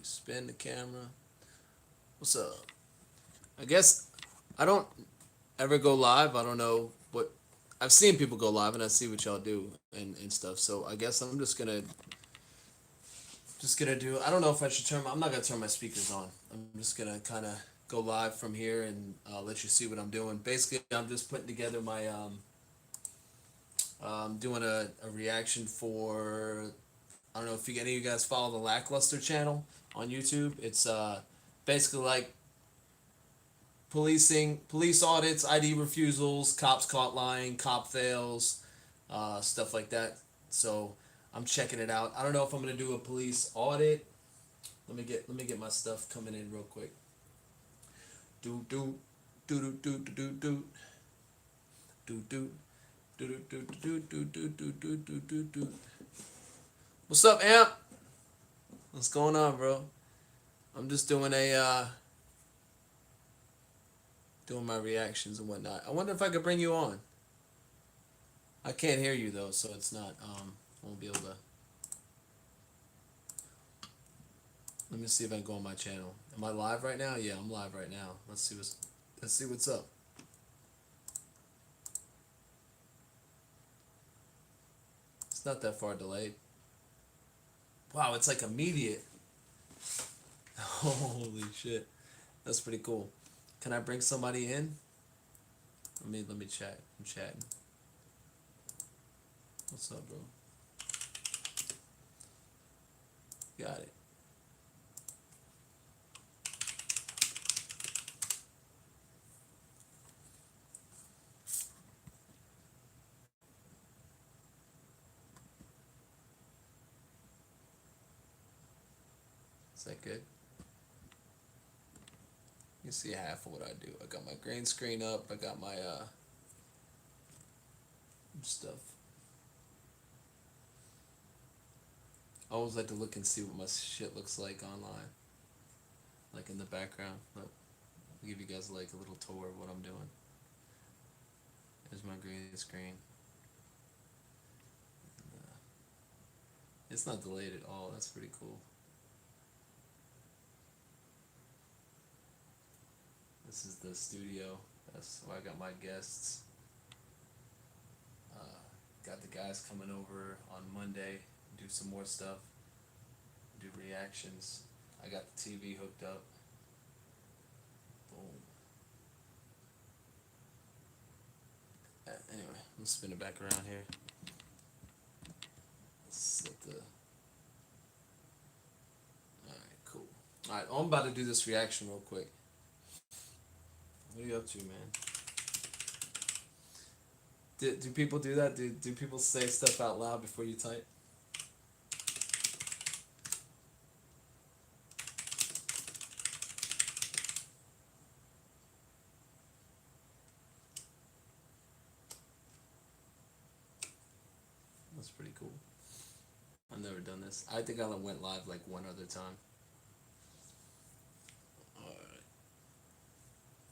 spin the camera. What's up? I guess I don't ever go live. I don't know what I've seen people go live and I see what y'all do and stuff. So I guess I'm just gonna do. I don't know if I should turn. I'm not gonna turn my speakers on. I'm just gonna kind of go live from here and let you see what I'm doing. Basically, I'm just putting together my doing a reaction for. I don't know if any of you guys follow the Lackluster channel on YouTube. It's basically like police audits, ID refusals, cops caught lying, cop fails, stuff like that. So I'm checking it out. I don't know if I'm gonna do a police audit. Let me get my stuff coming in real quick. Do do do do do do do do do do do do do do do do do do do do. What's up, Amp? What's going on, bro? I'm just doing my reactions and whatnot. I wonder if I could bring you on. I can't hear you though, so it's not. I won't be able to. Let me see if I can go on my channel. Am I live right now? Yeah, I'm live right now. Let's see what's up. It's not that far delayed. Wow, it's like immediate. Holy shit, that's pretty cool. Can I bring somebody in? Let me chat. I'm chatting. What's up, bro? Got it. Is that good? You see half of what I do. I got my green screen up. I got my stuff. I always like to look and see what my shit looks like online, like in the background. But I'll give you guys like a little tour of what I'm doing. There's my green screen. It's not delayed at all. That's pretty cool. This is the studio. That's where I got my guests. Got the guys coming over on Monday. Do some more stuff. Do reactions. I got the TV hooked up. Boom. Anyway, let's spin it back around here. Let's set the. Alright, cool. Alright, I'm about to do this reaction real quick. What are you up to, man? Do people do that? Do people say stuff out loud before you type? That's pretty cool. I've never done this. I think I went live like one other time. Alright.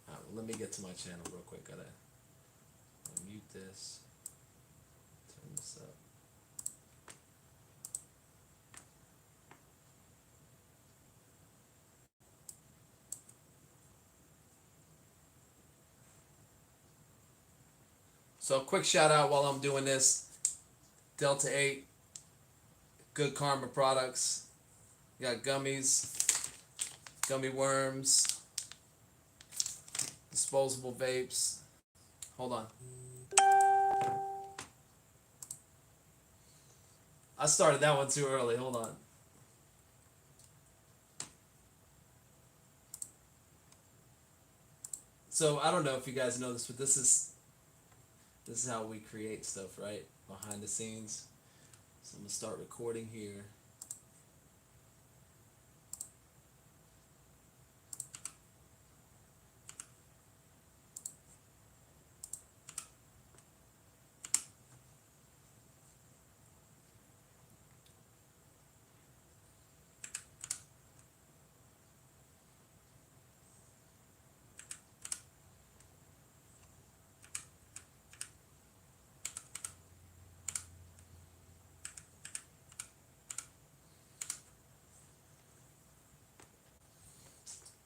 Alright, well, let me get to my channel real quick. Gotta mute this. Turn this up. So quick shout out while I'm doing this. Delta 8, Good Karma products. You got gummies, gummy worms, disposable vapes. Hold on. I started that one too early. Hold on. So I don't know if you guys know this, but this is how we create stuff, right? Behind the scenes. So I'm gonna start recording here.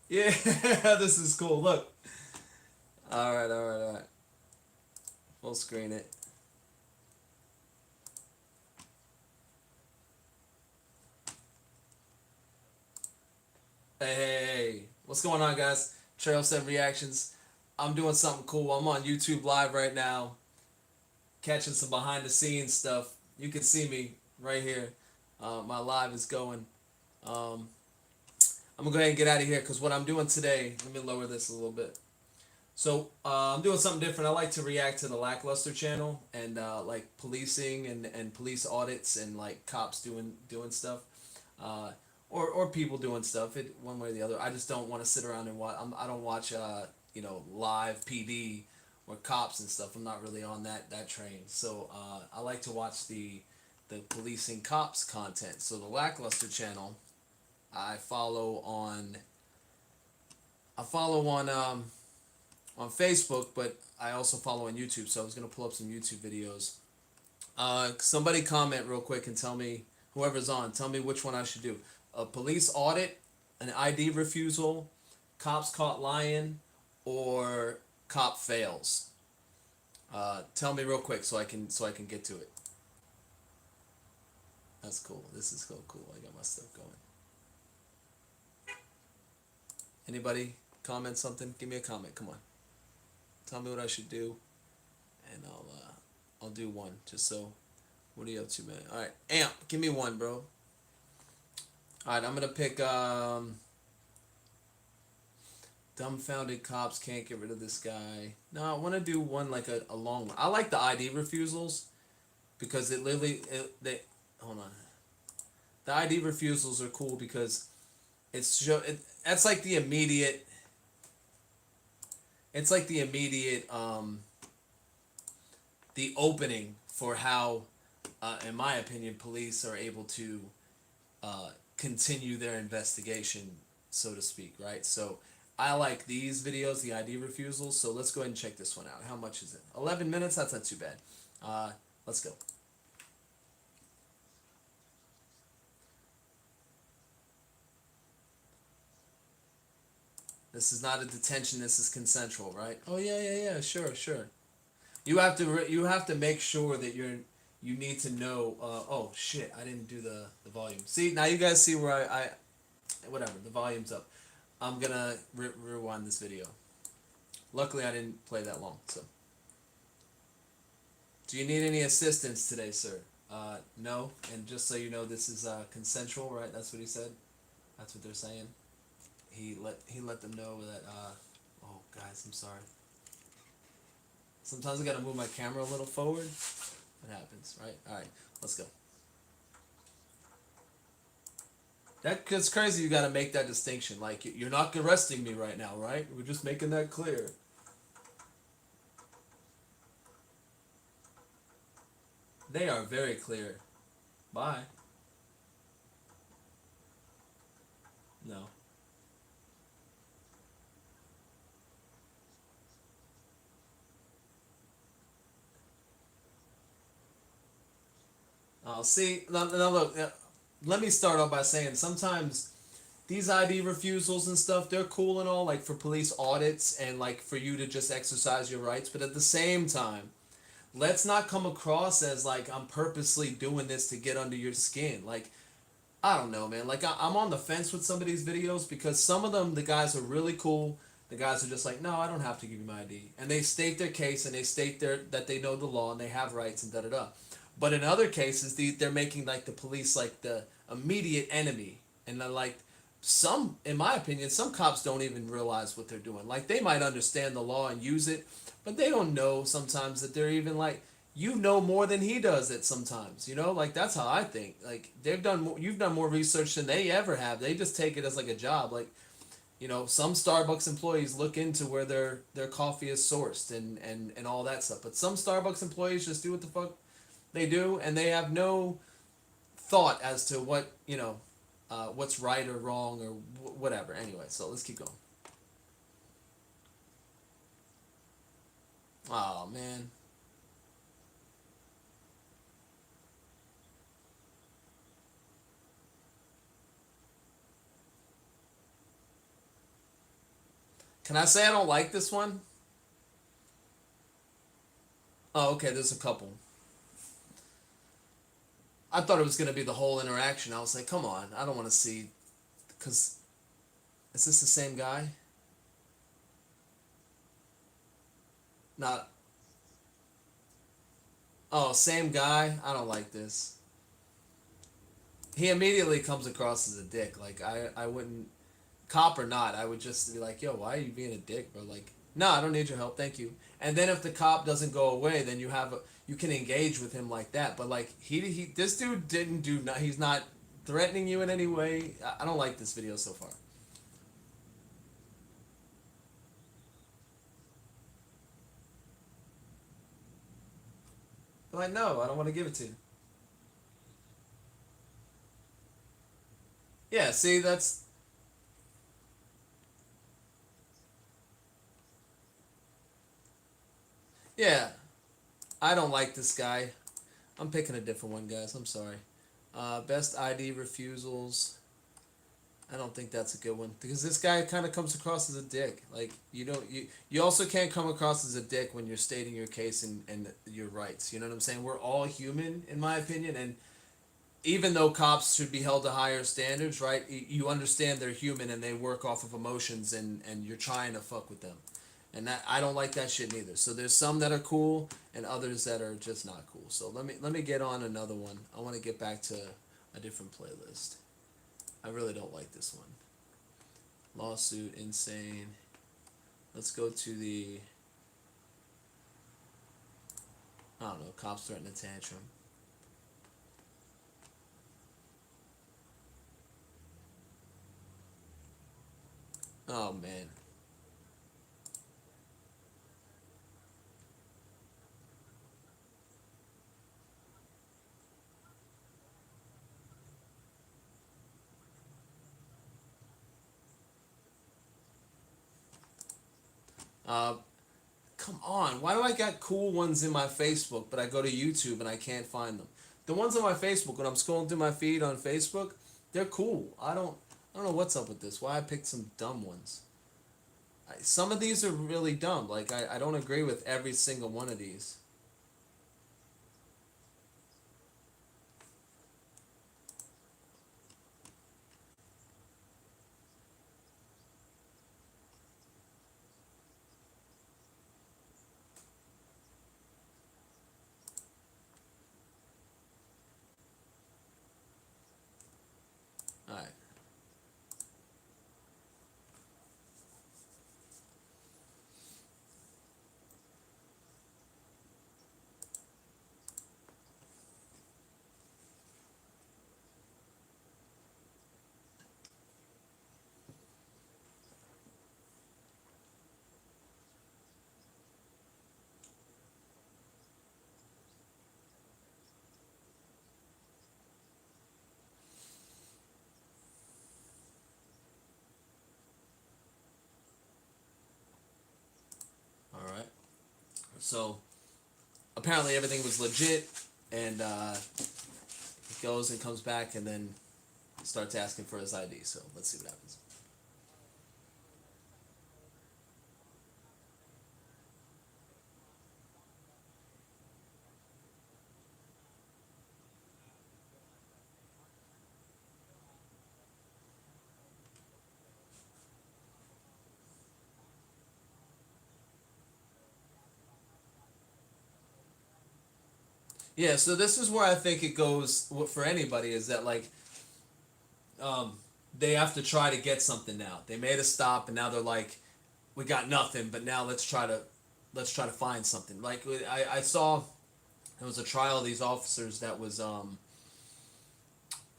Yeah, this is cool. Look. All right, all right, all right. Full screen it. Hey, what's going on, guys? Trail 7 Reactions. I'm doing something cool. I'm on YouTube Live right now, catching some behind the scenes stuff. You can see me right here. My live is going. Um, I'm gonna go ahead and get out of here because what I'm doing today, let me lower this a little bit. So I'm doing something different. I like to react to the Lackluster channel and like policing and police audits and like cops doing stuff. Uh, or people doing stuff. It one way or the other. I just don't want to sit around and watch. I don't watch live PD or cops and stuff. I'm not really on that train. So I like to watch the policing cops content. So the Lackluster channel, I follow on I follow on Facebook, but I also follow on YouTube. So I was gonna pull up some YouTube videos. Somebody comment real quick and tell me, whoever's on, tell me which one I should do. A police audit, an ID refusal, cops caught lying, or cop fails. Tell me real quick so I can get to it. That's cool. This is so cool. I got my stuff going. Anybody comment something? Give me a comment. Come on. Tell me what I should do, and I'll do one just so. What are you up to, man? All right, Amp, give me one, bro. All right, I'm gonna pick dumbfounded cops can't get rid of this guy. No, I want to do one like a long one. I like the ID refusals because it literally they hold on. The ID refusals are cool because that's like the immediate. It's like the immediate the opening for how, in my opinion, police are able to continue their investigation, so to speak, right? So I like these videos, the ID refusals. So let's go ahead and check this one out. How much is it? 11 minutes? That's not too bad. Let's go. This is not a detention. This is consensual, right? Oh yeah, yeah, yeah. Sure, sure. You have to make sure that you need to know. Oh shit! I didn't do the volume. See, now you guys see where I whatever, the volume's up. I'm gonna rewind this video. Luckily, I didn't play that long. So, do you need any assistance today, sir? No. And just so you know, this is consensual, right? That's what he said. That's what they're saying. He let them know that. Oh, guys, I'm sorry. Sometimes I gotta move my camera a little forward. It happens, right? All right, let's go. That's crazy. You gotta make that distinction. Like you're not arresting me right now, right? We're just making that clear. They are very clear. Bye. No. See. Now look. Let me start off by saying sometimes these ID refusals and stuff, they're cool and all, like for police audits and like for you to just exercise your rights. But at the same time, let's not come across as like I'm purposely doing this to get under your skin. Like I don't know, man. Like I'm on the fence with some of these videos because some of them, the guys are really cool. The guys are just like, no, I don't have to give you my ID, and they state their case and they state that they know the law and they have rights and da da da. But in other cases, they're making like the police like the immediate enemy, and they're like some, in my opinion, some cops don't even realize what they're doing. Like they might understand the law and use it, but they don't know sometimes that they're even like you know more than he does it sometimes, like that's how I think. Like you've done more research than they ever have. They just take it as like a job. Like some Starbucks employees look into where their coffee is sourced and all that stuff, but some Starbucks employees just do what the fuck they do, and they have no thought as to what's right or wrong or whatever. Anyway, so let's keep going. Oh man. Can I say I don't like this one? Oh, okay. There's a couple. I thought it was gonna be the whole interaction. I was like, come on, I don't want to see. Cause is this the same guy? Not. Oh, same guy. I don't like this. He immediately comes across as a dick. Like I wouldn't, cop or not, I would just be like, yo, why are you being a dick, bro? Like, no, I don't need your help, thank you. And then if the cop doesn't go away, then you can engage with him like that. But like he this dude didn't do not. He's not threatening you in any way. I don't like this video so far. But like, no, I don't want to give it to you. Yeah, see, that's yeah. I don't like this guy. I'm picking a different one, guys. I'm sorry. Best ID refusals. I don't think that's a good one because this guy kind of comes across as a dick. Like you also can't come across as a dick when you're stating your case and your rights. You know what I'm saying? We're all human, in my opinion, and even though cops should be held to higher standards, right? You understand they're human and they work off of emotions, and you're trying to fuck with them, and that I don't like that shit neither. So there's some that are cool and others that are just not cool. So let me get on another one. I want to get back to a different playlist. I really don't like this one. Lawsuit, insane. Let's go to the, I don't know, cops threaten a tantrum. Oh man. Uh, Come on. Why do I got cool ones in my Facebook, but I go to YouTube and I can't find them? The ones on my Facebook, when I'm scrolling through my feed on Facebook, they're cool. I don't know what's up with this. Why I picked some dumb ones. Some of these are really dumb. Like I don't agree with every single one of these. All right. All right. So apparently everything was legit, and he goes and comes back, and then starts asking for his ID. So let's see what happens. Yeah, so this is where I think it goes for anybody is that like um, they have to try to get something now. They made a stop and now they're like, we got nothing, but now let's try to find something. Like I saw there was a trial of these officers that was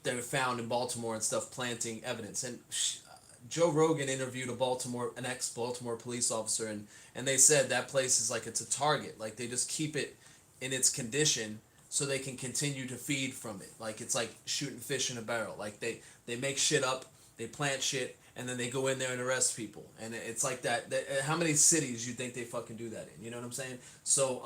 they were found in Baltimore and stuff planting evidence. And Joe Rogan interviewed an ex Baltimore police officer, and they said that place is like it's a target. Like they just keep it in its condition so they can continue to feed from it. Like it's like shooting fish in a barrel. Like they make shit up, they plant shit, and then they go in there and arrest people. And it's like that how many cities you think they fucking do that in? You know what I'm saying? So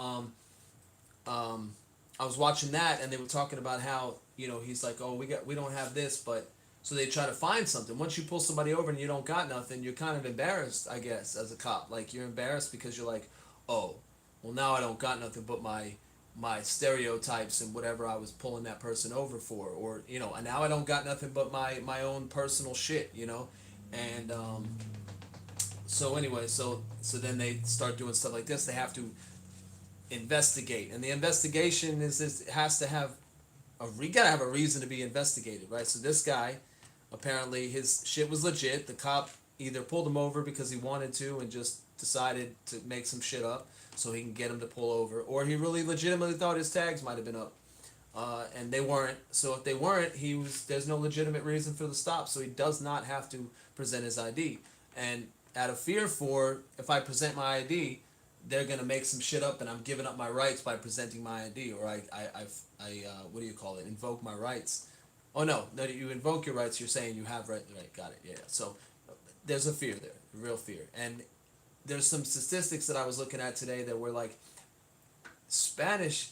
I was watching that, and they were talking about how he's like, oh, we don't have this, but So they try to find something. Once you pull somebody over and you don't got nothing, you're kind of embarrassed, I guess, as a cop. Like you're embarrassed because you're like, oh, well now I don't got nothing but my stereotypes and whatever I was pulling that person over for, or and now I don't got nothing but my own personal shit, and so anyway, so then they start doing stuff like this. They have to investigate, and the investigation is has to have gotta have a reason to be investigated, right? So this guy, apparently his shit was legit. The cop either pulled him over because he wanted to and just decided to make some shit up so he can get him to pull over, or he really legitimately thought his tags might have been up, and they weren't. So if they weren't, there's no legitimate reason for the stop. So he does not have to present his ID, and out of fear for if I present my ID, they're gonna make some shit up, and I'm giving up my rights by presenting my ID, or what do you call it? Invoke my rights. Oh no, you invoke your rights. You're saying you have right. Got it. Yeah. So there's a fear there, a real fear, and there's some statistics that I was looking at today that were like Spanish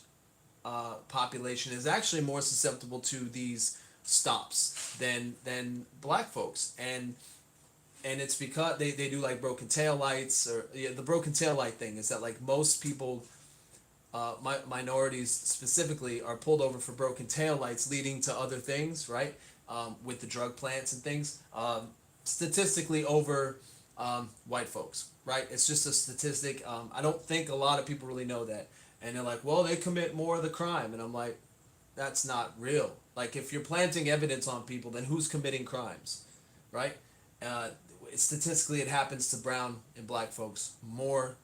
population is actually more susceptible to these stops than black folks, and it's because they do like broken tail lights, or yeah, the broken tail light thing is that like most people, minorities specifically, are pulled over for broken tail lights, leading to other things, right? With the drug plants and things, statistically over white folks, right? It's just a statistic. I don't think a lot of people really know that, and they're like, well, they commit more of the crime, and I'm like, that's not real. Like if you're planting evidence on people, then who's committing crimes, right? Uh, Statistically, it happens to brown and black folks more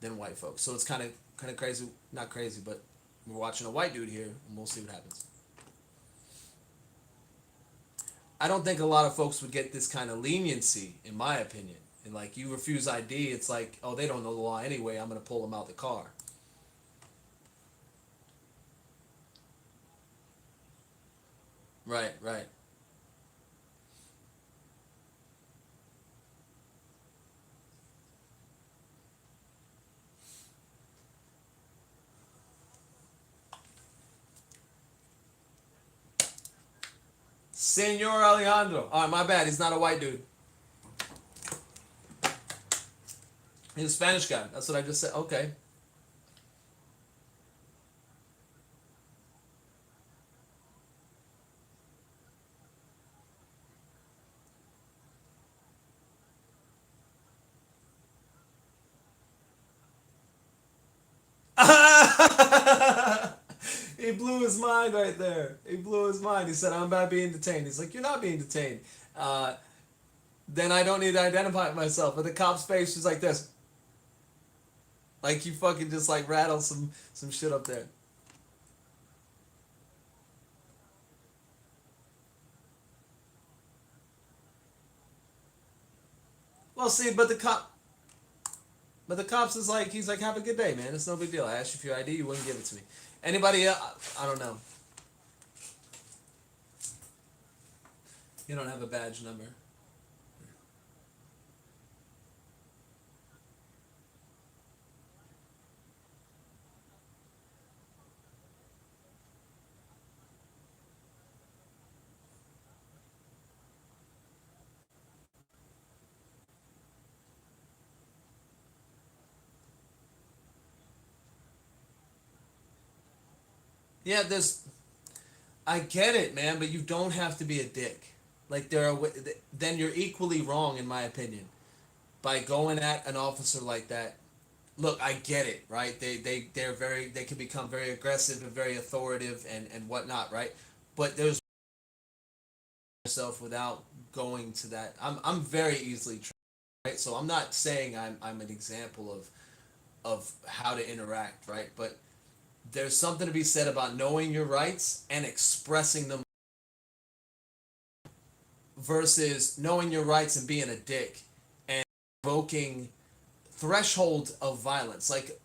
than white folks. So it's kind of crazy, not crazy, but we're watching a white dude here, and we'll see what happens. I don't think a lot of folks would get this kind of leniency, in my opinion. And like you refuse ID, it's like, oh, they don't know the law anyway. I'm gonna pull them out the car. Right, right. Senor Alejandro. All right, my bad. He's not a white dude. He's a Spanish guy. That's what I just said. Okay. He blew his mind right there. He blew his mind. He said, "I'm not being detained." He's like, "You're not being detained." Uh, then I don't need to identify myself. But the cop's face was like this, like you fucking just like rattled some shit up there. Well, see, but the cops is like, he's like, "Have a good day, man. It's no big deal. I asked you for your ID, you wouldn't give it to me." Anybody else? I don't know. You don't have a badge number. Yeah, there's. I get it, man, but you don't have to be a dick. Like then you're equally wrong, in my opinion, by going at an officer like that. Look, I get it, right? They can become very aggressive and very authoritative and whatnot, right? But there's yourself without going to that. I'm very easily triggered, right? So I'm not saying I'm an example of how to interact, right? But there's something to be said about knowing your rights and expressing them versus knowing your rights and being a dick and invoking threshold of violence. Like,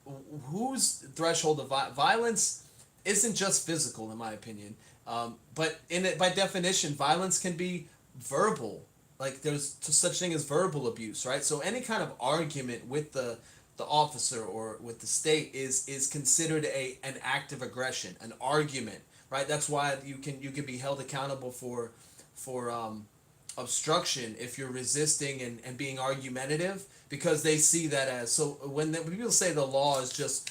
whose threshold of violence isn't just physical, in my opinion. But in it, by definition, violence can be verbal. Like, there's such thing as verbal abuse, right? So any kind of argument with the officer or with the state is considered an act of aggression, an argument, right? That's why you can be held accountable for obstruction if you're resisting and being argumentative, because they see that as, so when people say the law is just,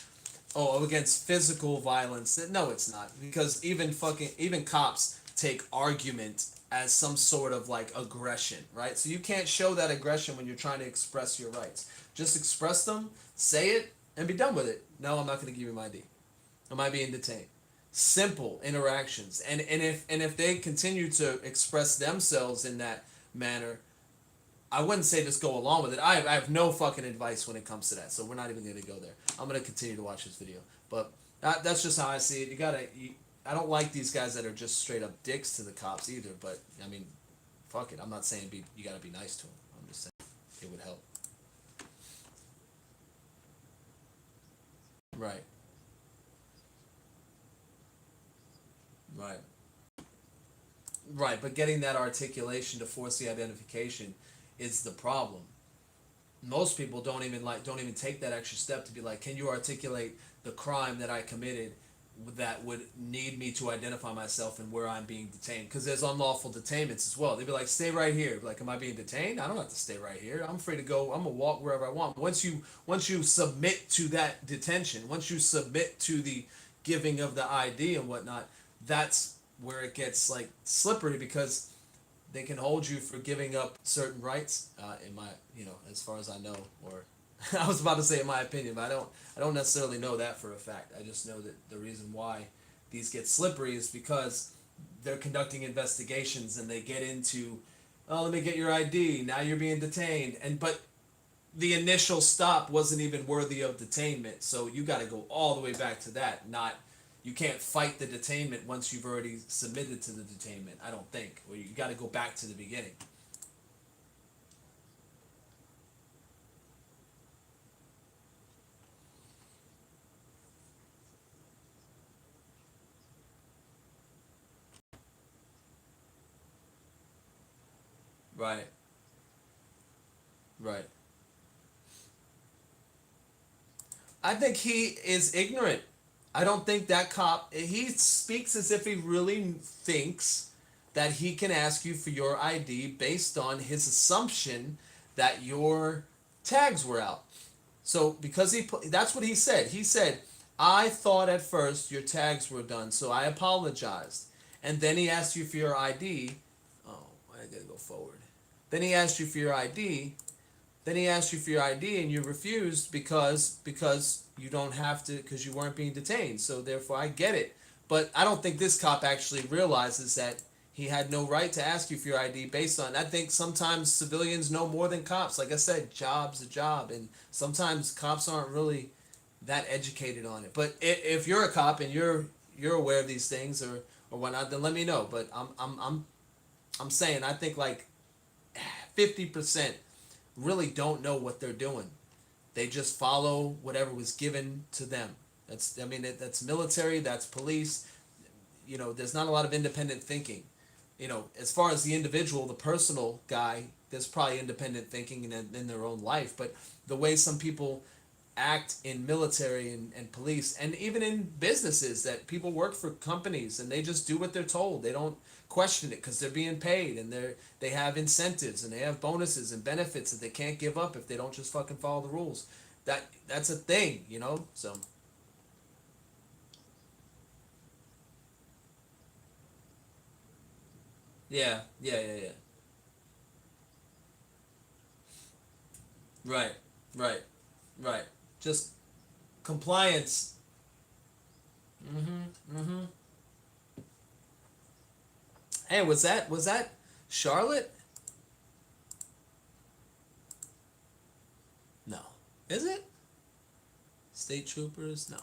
oh, against physical violence, no, it's not, because even cops take argument as some sort of like aggression, right? So you can't show that aggression when you're trying to express your rights. Just express them, say it, and be done with it. No, I'm not going to give you my ID. Am I being detained? Simple interactions, and if they continue to express themselves in that manner, I wouldn't say just go along with it. I have no fucking advice when it comes to that, so we're not even going to go there. I'm going to continue to watch this video, but that's just how I see it. I don't like these guys that are just straight up dicks to the cops either. But I mean, fuck it. I'm not saying you got to be nice to them. I'm just saying it would help. Right. Right. Right, but getting that articulation to force the identification is the problem. Most people don't even take that extra step to be like, can you articulate the crime that I committed that would need me to identify myself and where I'm being detained? Because there's unlawful detainments as well. They'd be like, stay right here. Like, am I being detained? I don't have to stay right here. I'm free to go. I'm gonna walk wherever I want. Once you submit to that detention, once you submit to the giving of the ID and whatnot, that's where it gets like slippery, because they can hold you for giving up certain rights. In my, as far as I know, or I was about to say in my opinion, but I don't necessarily know that for a fact. I just know that the reason why these get slippery is because they're conducting investigations and they get into, oh, let me get your ID. Now you're being detained, but the initial stop wasn't even worthy of detainment. So you got to go all the way back to that. Not, you can't fight the detainment once you've already submitted to the detainment. I don't think. Or you got to go back to the beginning. Right. Right. I think he is ignorant. I don't think that cop, he speaks as if he really thinks that he can ask you for your ID based on his assumption that your tags were out. So because that's what he said. He said, "I thought at first your tags were done, so I apologized." And then he asked you for your ID. Oh, I gotta go forward. Then he asked you for your ID. Then he asked you for your ID and you refused because you don't have to, because you weren't being detained. So therefore, I get it. But I don't think this cop actually realizes that he had no right to ask you for your ID based on. I think sometimes civilians know more than cops. Like I said, job's a job, and sometimes cops aren't really that educated on it. But if you're a cop and you're aware of these things or whatnot, then let me know. But I'm saying I think like 50% really don't know what they're doing. They just follow whatever was given to them. That's military, that's police. There's not a lot of independent thinking. As far as the individual, the personal guy, there's probably independent thinking in their own life. But the way some people act in military and police and even in businesses, that people work for companies and they just do what they're told. They don't question it because they're being paid, and they have incentives and they have bonuses and benefits that they can't give up if they don't just fucking follow the rules. That's a thing. So yeah, yeah, yeah, yeah. Right, right, right. Just compliance. Mm-hmm. Mm-hmm. Hey, was that Charlotte? No. Is it? State troopers? No.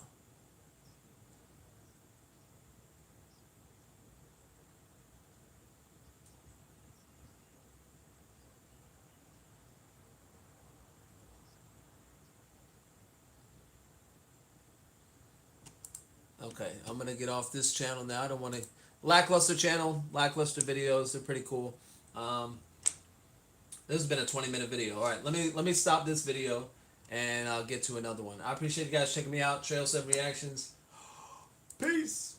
Okay, I'm gonna get off this channel now. I don't want to. Lackluster channel, lackluster videos. They're pretty cool. Um, this has been a 20-minute video. All right, let me stop this video, and I'll get to another one. I appreciate you guys checking me out. Trail 7 Reactions. Peace.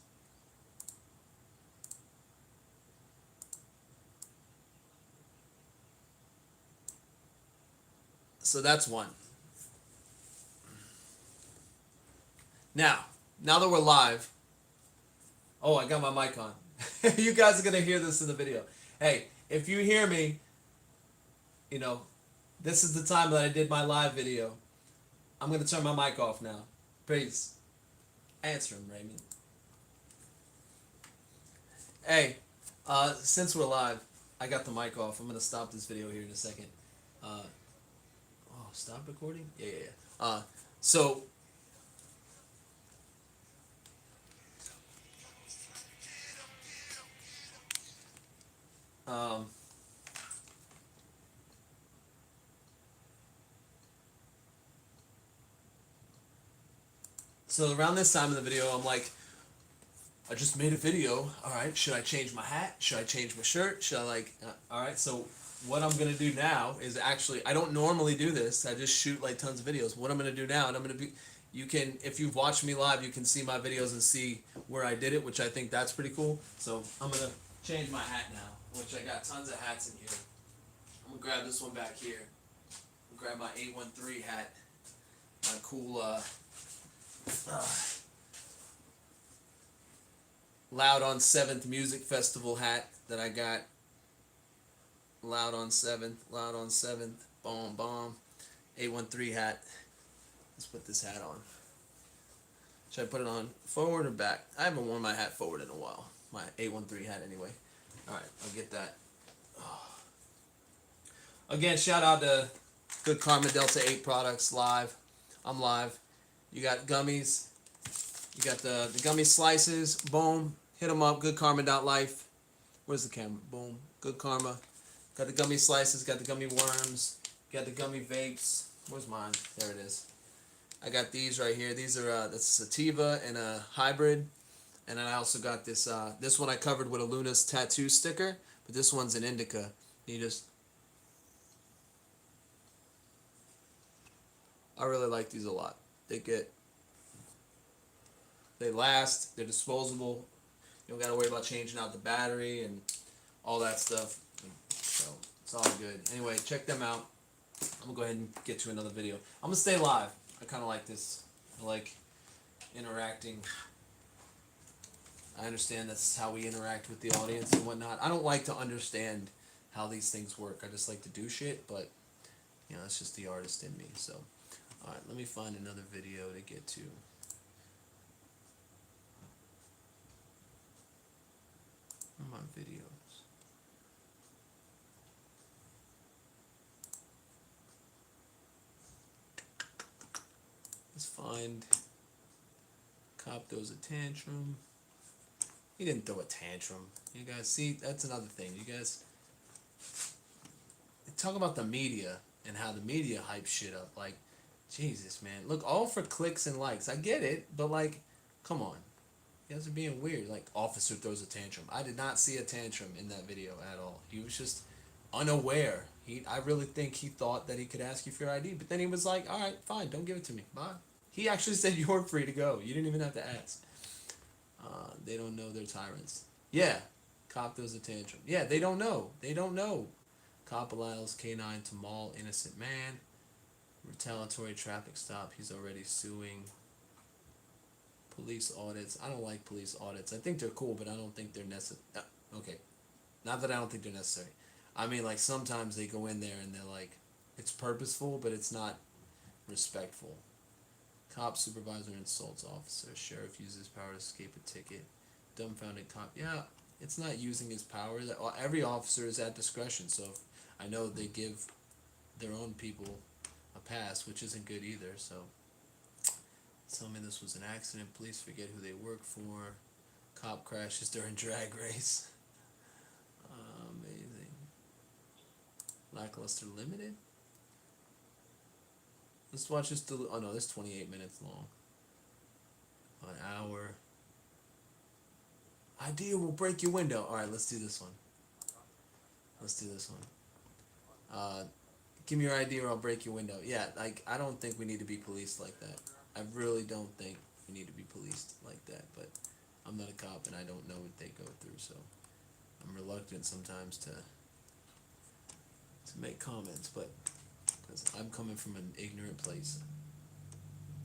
So that's one. Now that we're live, oh, I got my mic on. You guys are gonna hear this in the video. Hey, if you hear me, you know, this is the time that I did my live video. I'm gonna turn my mic off now. Please answer him, Raymond. Hey, since we're live, I got the mic off. I'm gonna stop this video here in a second. Oh, stop recording? Yeah. So um, so around this time in the video, I'm like, I just made a video. All right, should I change my hat? Should I change my shirt? Should I all right, so what I'm gonna do now is actually, I don't normally do this. I just shoot like tons of videos. What I'm gonna do now, and I'm gonna be, you can, if you've watched me live, you can see my videos and see where I did it, which I think that's pretty cool. So I'm gonna change my hat now, which I got tons of hats in here. I'm gonna grab this one back here. Grab my 813 hat, my cool Loud on 7th Music Festival hat that I got. Loud on 7th, boom, boom. 813 hat. Let's put this hat on. Should I put it on forward or back? I haven't worn my hat forward in a while. My 813 hat anyway. Alright, I'll get that. Oh. Again, shout out to Good Karma Delta 8 Products live. I'm live. You got gummies. You got the gummy slices. Boom. Hit them up. GoodKarma.life. Where's the camera? Boom. Good Karma. Got the gummy slices. Got the gummy worms. Got the gummy vapes. Where's mine? There it is. I got these right here. These are that's sativa and a hybrid. And then I also got this. This one I covered with a Luna's tattoo sticker. But this one's an indica. You just... I really like these a lot. They last. They're disposable. You don't gotta worry about changing out the battery and all that stuff. So it's all good. Anyway, check them out. I'm gonna go ahead and get to another video. I'm gonna stay live. I kind of like this. I like interacting. I understand that's how we interact with the audience and whatnot. I don't like to understand how these things work. I just like to do shit, but you know, that's just the artist in me. So, all right, let me find another video to get to. My videos. Let's find Cop throws a tantrum. He didn't throw a tantrum. You guys see, that's another thing. You guys talk about the media and how the media hypes shit up. Like, Jesus, man. Look, all for clicks and likes. I get it, but like, come on. You guys are being weird. Like, officer throws a tantrum. I did not see a tantrum in that video at all. He was just unaware. I really think he thought that he could ask you for your ID, but then he was like, all right, fine, don't give it to me. Bye. He actually said you were free to go. You didn't even have to ask. They don't know they're tyrants. Yeah. Cop throws a tantrum. Yeah, they don't know. They don't know. Cop allows K9 to maul innocent man. Retaliatory traffic stop. He's already suing. Police audits. I don't like police audits. I think they're cool, but I don't think they're necessary. Okay. Not that I don't think they're necessary. I mean, like, sometimes they go in there and they're like, it's purposeful, but it's not respectful. Cop supervisor insults officer. Sheriff uses power to escape a ticket. Dumbfounded cop. Yeah, it's not using his power. Every officer is at discretion, so I know they give their own people a pass, which isn't good either, so... Tell me this was an accident. Police forget who they work for. Cop crashes during drag race. Amazing. Lackluster Limited? Let's watch this. Oh no, this is 28 minutes long. An hour. Idea will break your window. Alright, let's do this one. Give me your ID or I'll break your window. Yeah, like, I don't think we need to be policed like that. I really don't think we need to be policed like that, but I'm not a cop and I don't know what they go through, so I'm reluctant sometimes to make comments, but 'Cause I'm coming from an ignorant place.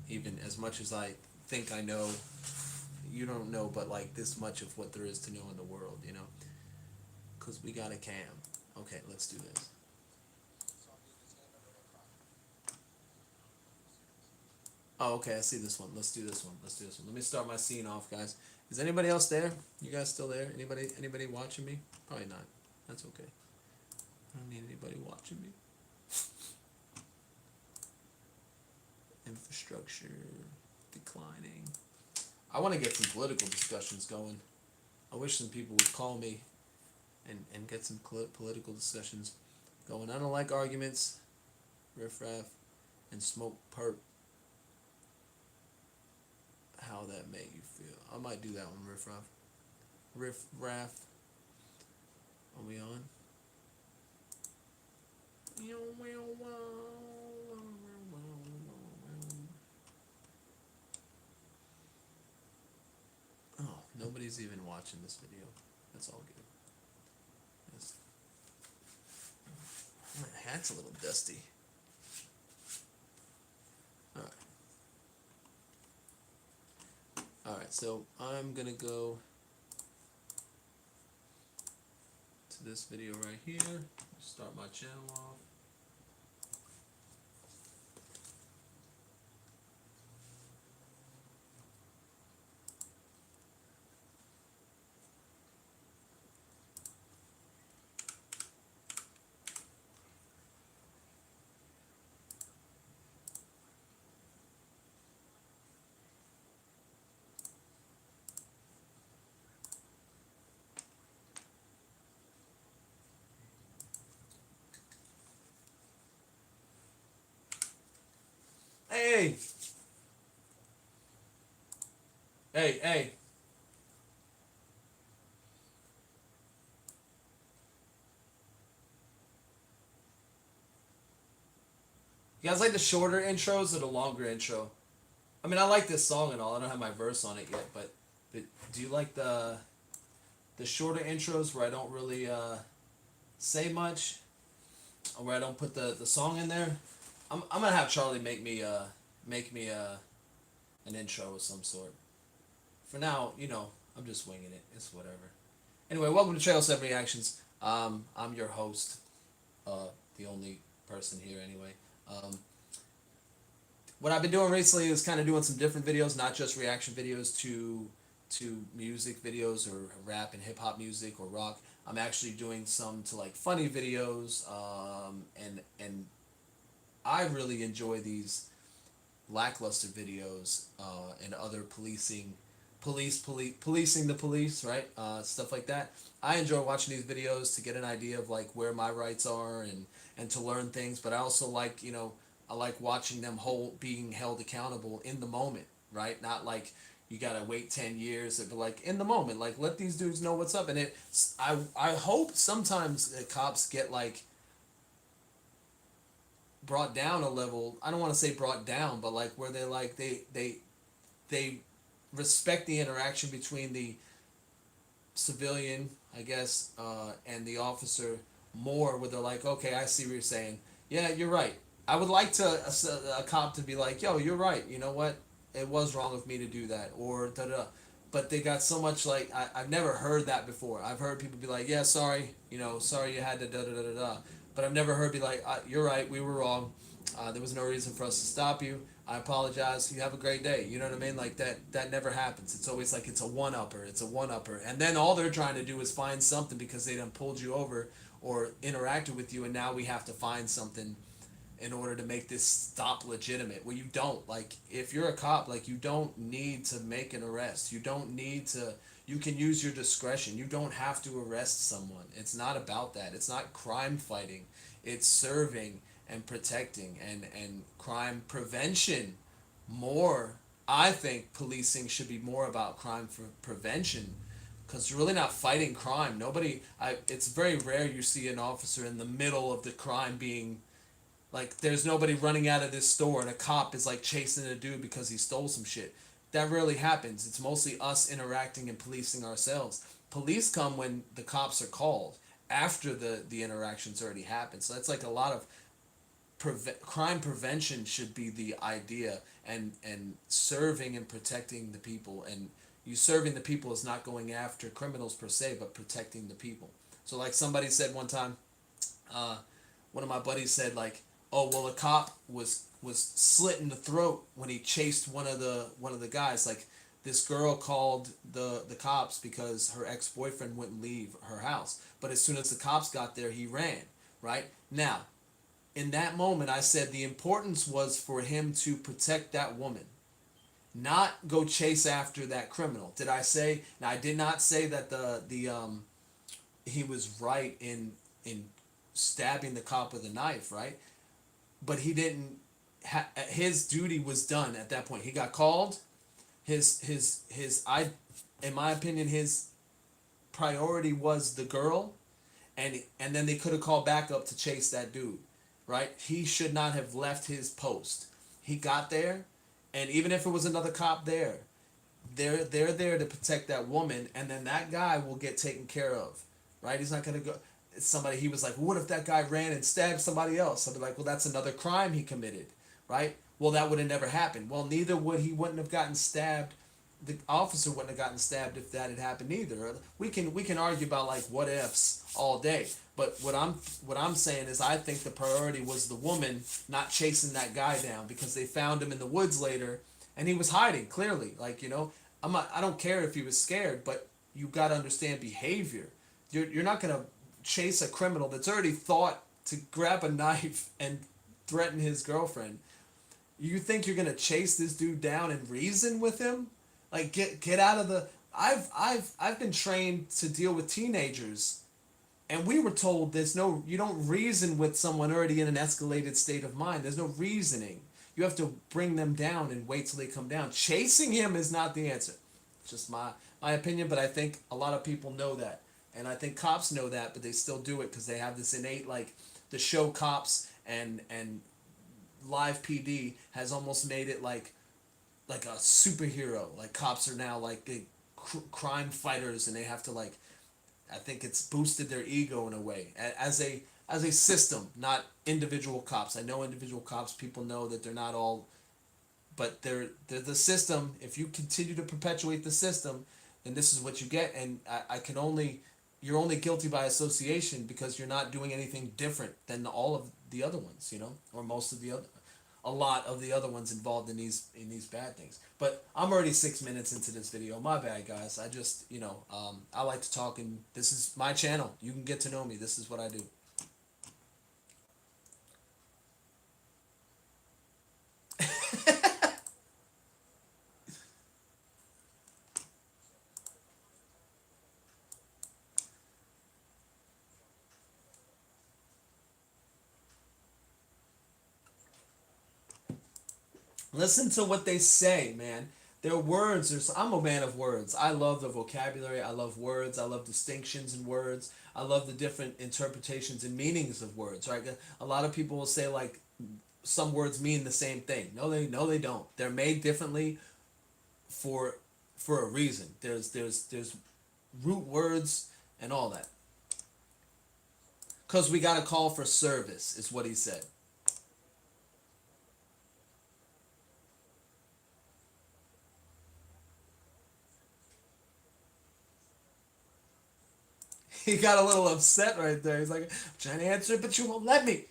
Even as much as I think I know, you don't know, but like this much of what there is to know in the world, you know. Cause we got a cam. Okay, let's do this. Oh, okay, I see this one. Let's do this one. Let's do this one. Let me start my scene off, guys. Is anybody else there? You guys still there? Anybody watching me? Probably not. That's okay. I don't need anybody watching me. Infrastructure declining. I want to get some political discussions going. I wish some people would call me and get some political discussions going. I don't like arguments, riffraff, and smoke perp. How that made you feel. I might do that one, riffraff. Riffraff. Are we on? Oh, nobody's even watching this video. That's all good. That's, my hat's a little dusty. Alright. Alright, so I'm gonna go to this video right here. Start my channel off. Hey! Hey, hey! You guys like the shorter intros or the longer intro? I mean, I like this song and all. I don't have my verse on it yet, but do you like the shorter intros where I don't really say much, or where I don't put the song in there? I'm gonna have Charlie make me an intro of some sort. For now, you know, I'm just winging it. It's whatever. Anyway, welcome to Trail 7 Reactions. I'm your host, the only person here anyway. What I've been doing recently is kind of doing some different videos, not just reaction videos to music videos or rap and hip hop music or rock. I'm actually doing some to like funny videos, and I really enjoy these lackluster videos and other policing the police, right? Stuff like that. I enjoy watching these videos to get an idea of like where my rights are and to learn things. But I also like, you know, I like watching them being held accountable in the moment, right? Not like you gotta wait 10 years, but like in the moment, like let these dudes know what's up. And I hope sometimes cops get like brought down a level. I don't want to say brought down, but like where they're like they respect the interaction between the civilian, I guess, and the officer more. Where they're like, okay, I see what you're saying. Yeah, you're right. I would like to a cop to be like, yo, you're right. You know what? It was wrong of me to do that, or da da. But they got so much like I've never heard that before. I've heard people be like, yeah, sorry, you know, sorry you had to da da da da da. But I've never heard be like, you're right, we were wrong. There was no reason for us to stop you. I apologize. You have a great day. You know what I mean? Like that never happens. It's always like it's a one upper. It's a one upper. And then all they're trying to do is find something because they done pulled you over or interacted with you, and now we have to find something in order to make this stop legitimate. Well, you don't. Like if you're a cop, like you don't need to make an arrest. You don't need to. You can use your discretion. You don't have to arrest someone. It's not about that. It's not crime fighting. It's serving and protecting and crime prevention. More, I think policing should be more about crime for prevention, because you're really not fighting crime. It's very rare you see an officer in the middle of the crime being like, there's nobody running out of this store and a cop is like chasing a dude because he stole some shit. That rarely happens. It's mostly us interacting and policing ourselves. Police come when the cops are called after the interaction's already happened. So that's like a lot of crime prevention should be the idea, and serving and protecting the people, and you serving the people is not going after criminals per se, but protecting the people. So like somebody said one time, uh, one of my buddies said like, oh well, a cop was slit in the throat when he chased one of the guys. Like this girl called the cops because her ex boyfriend wouldn't leave her house, but as soon as the cops got there, he ran. Right now, in that moment, I said the importance was for him to protect that woman, not go chase after that criminal. Did I say? Now I did not say that the he was right in stabbing the cop with a knife, right? But he didn't. His duty was done at that point. He got called. His I, in my opinion, his priority was the girl, and then they could have called back up to chase that dude, right? He should not have left his post. He got there, and even if it was another cop there, they're there to protect that woman, and then that guy will get taken care of, right? He's not gonna go. Somebody he was like, well, what if that guy ran and stabbed somebody else? I'd be like, well, that's another crime he committed, right? Well, that would have never happened. Well, neither would he wouldn't have gotten stabbed. The officer wouldn't have gotten stabbed if that had happened either. We can argue about like what ifs all day, but what I'm saying is I think the priority was the woman not chasing that guy down because they found him in the woods later, and he was hiding clearly. Like I don't care if he was scared, but you got to understand behavior. You're not gonna chase a criminal that's already thought to grab a knife and threaten his girlfriend. You think you're gonna chase this dude down and reason with him? Like get out of the. I've been trained to deal with teenagers, and we were told there's no. You don't reason with someone already in an escalated state of mind. There's no reasoning. You have to bring them down and wait till they come down. Chasing him is not the answer. It's just my opinion, but I think a lot of people know that, and I think cops know that, but they still do it because they have this innate like the show cops and live PD has almost made it like a superhero. Like cops are now like big crime fighters, and they have to like. I think it's boosted their ego in a way as a system, not individual cops. I know individual cops. People know that they're not all, but they're the system. If you continue to perpetuate the system, then this is what you get. And I can only you're only guilty by association because you're not doing anything different than all of the other ones, or most of the other a lot of the other ones involved in these bad things. But I'm already 6 minutes into this video. My bad, guys. I just I like to talk, and this is my channel. You can get to know me. This is what I do. Listen to what they say, man. Their words are. I'm a man of words. I love the vocabulary. I love words. I love distinctions in words. I love the different interpretations and meanings of words. Right? A lot of people will say like some words mean the same thing. No, they don't. They're made differently for for a reason. There's root words and all that. Cause we got to call for service, is what he said. He got a little upset right there. He's like, I'm trying to answer it, but you won't let me.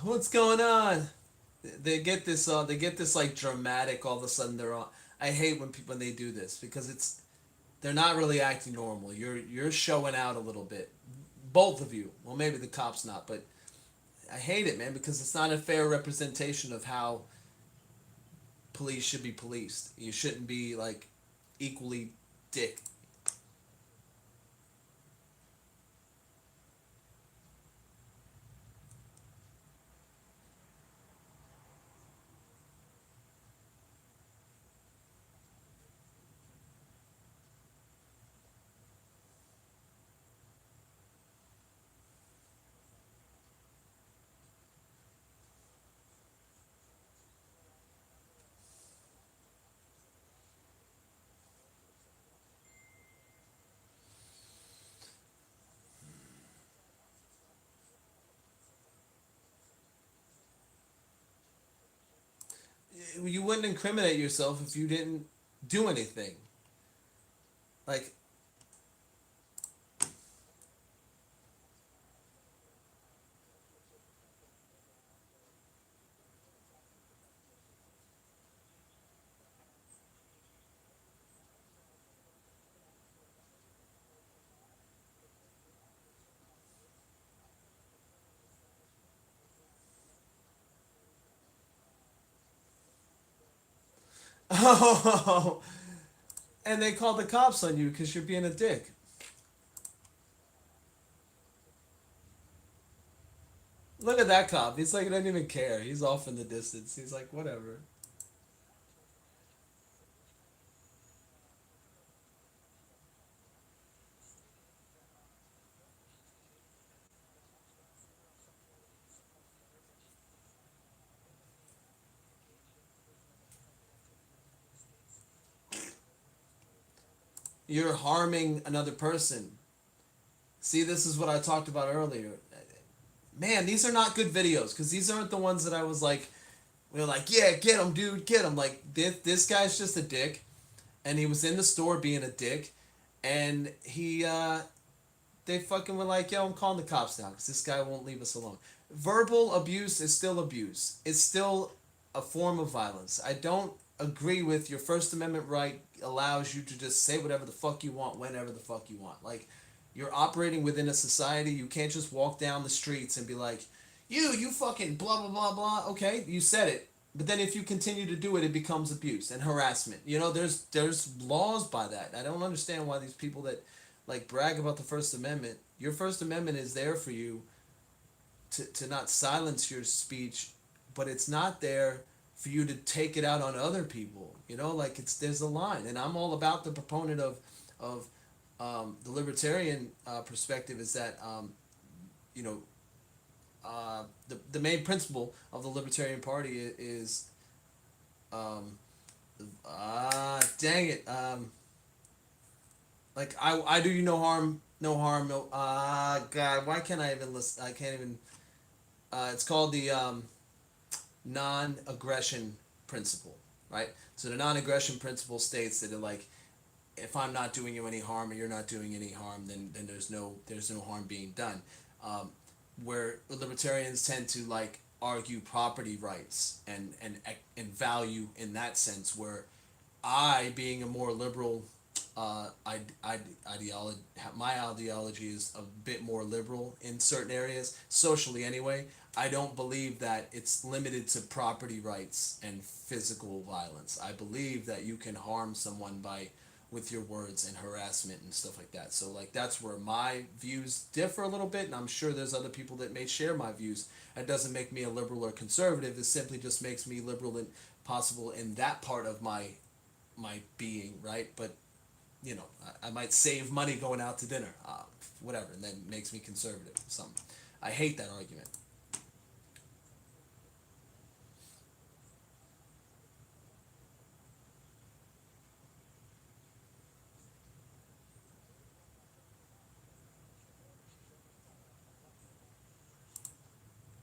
What's going on? They get this like dramatic all of a sudden they're on. I hate when people when they do this because they're not really acting normal. You're showing out a little bit. Both of you. Well, maybe the cops not, but I hate it, man, because it's not a fair representation of how police should be policed. You shouldn't be like equally dick. You wouldn't incriminate yourself if you didn't do anything. Like, oh, and they called the cops on you because you're being a dick. Look at that cop. He's like, he doesn't even care. He's off in the distance. He's like, whatever. You're harming another person. See, this is what I talked about earlier. Man, these are not good videos because these aren't the ones that I was like, we were like, yeah, get him, dude, get him. Like, this guy's just a dick, and he was in the store being a dick, and they fucking were like, yo, I'm calling the cops now because this guy won't leave us alone. Verbal abuse is still abuse. It's still a form of violence. I don't agree with your First Amendment right allows you to just say whatever the fuck you want whenever the fuck you want. Like, you're operating within a society. You can't just walk down the streets and be like, you fucking blah, blah, blah, blah. Okay, you said it. But then if you continue to do it, it becomes abuse and harassment. You know, there's laws by that. I don't understand why these people that like brag about the First Amendment. Your First Amendment is there for you to not silence your speech, but it's not there for you to take it out on other people. You know, like it's there's a line, and I'm all about the proponent of the libertarian perspective is that you know the main principle of the Libertarian Party is um, dang it like I do you no harm no harm no God, why can't I even listen, I can't even it's called the non-aggression principle, right? So the non-aggression principle states that like if I'm not doing you any harm or you're not doing any harm, then there's no harm being done. Um, where libertarians tend to like argue property rights and value in that sense, where I, being a more liberal ideology, my ideology is a bit more liberal in certain areas, socially anyway. I don't believe that it's limited to property rights and physical violence. I believe that you can harm someone by with your words and harassment and stuff like that. So like that's where my views differ a little bit, and I'm sure there's other people that may share my views. That doesn't make me a liberal or conservative. It simply just makes me liberal and possible in that part of my being, right? But you know, I might save money going out to dinner, whatever, and then makes me conservative. Something. I hate that argument.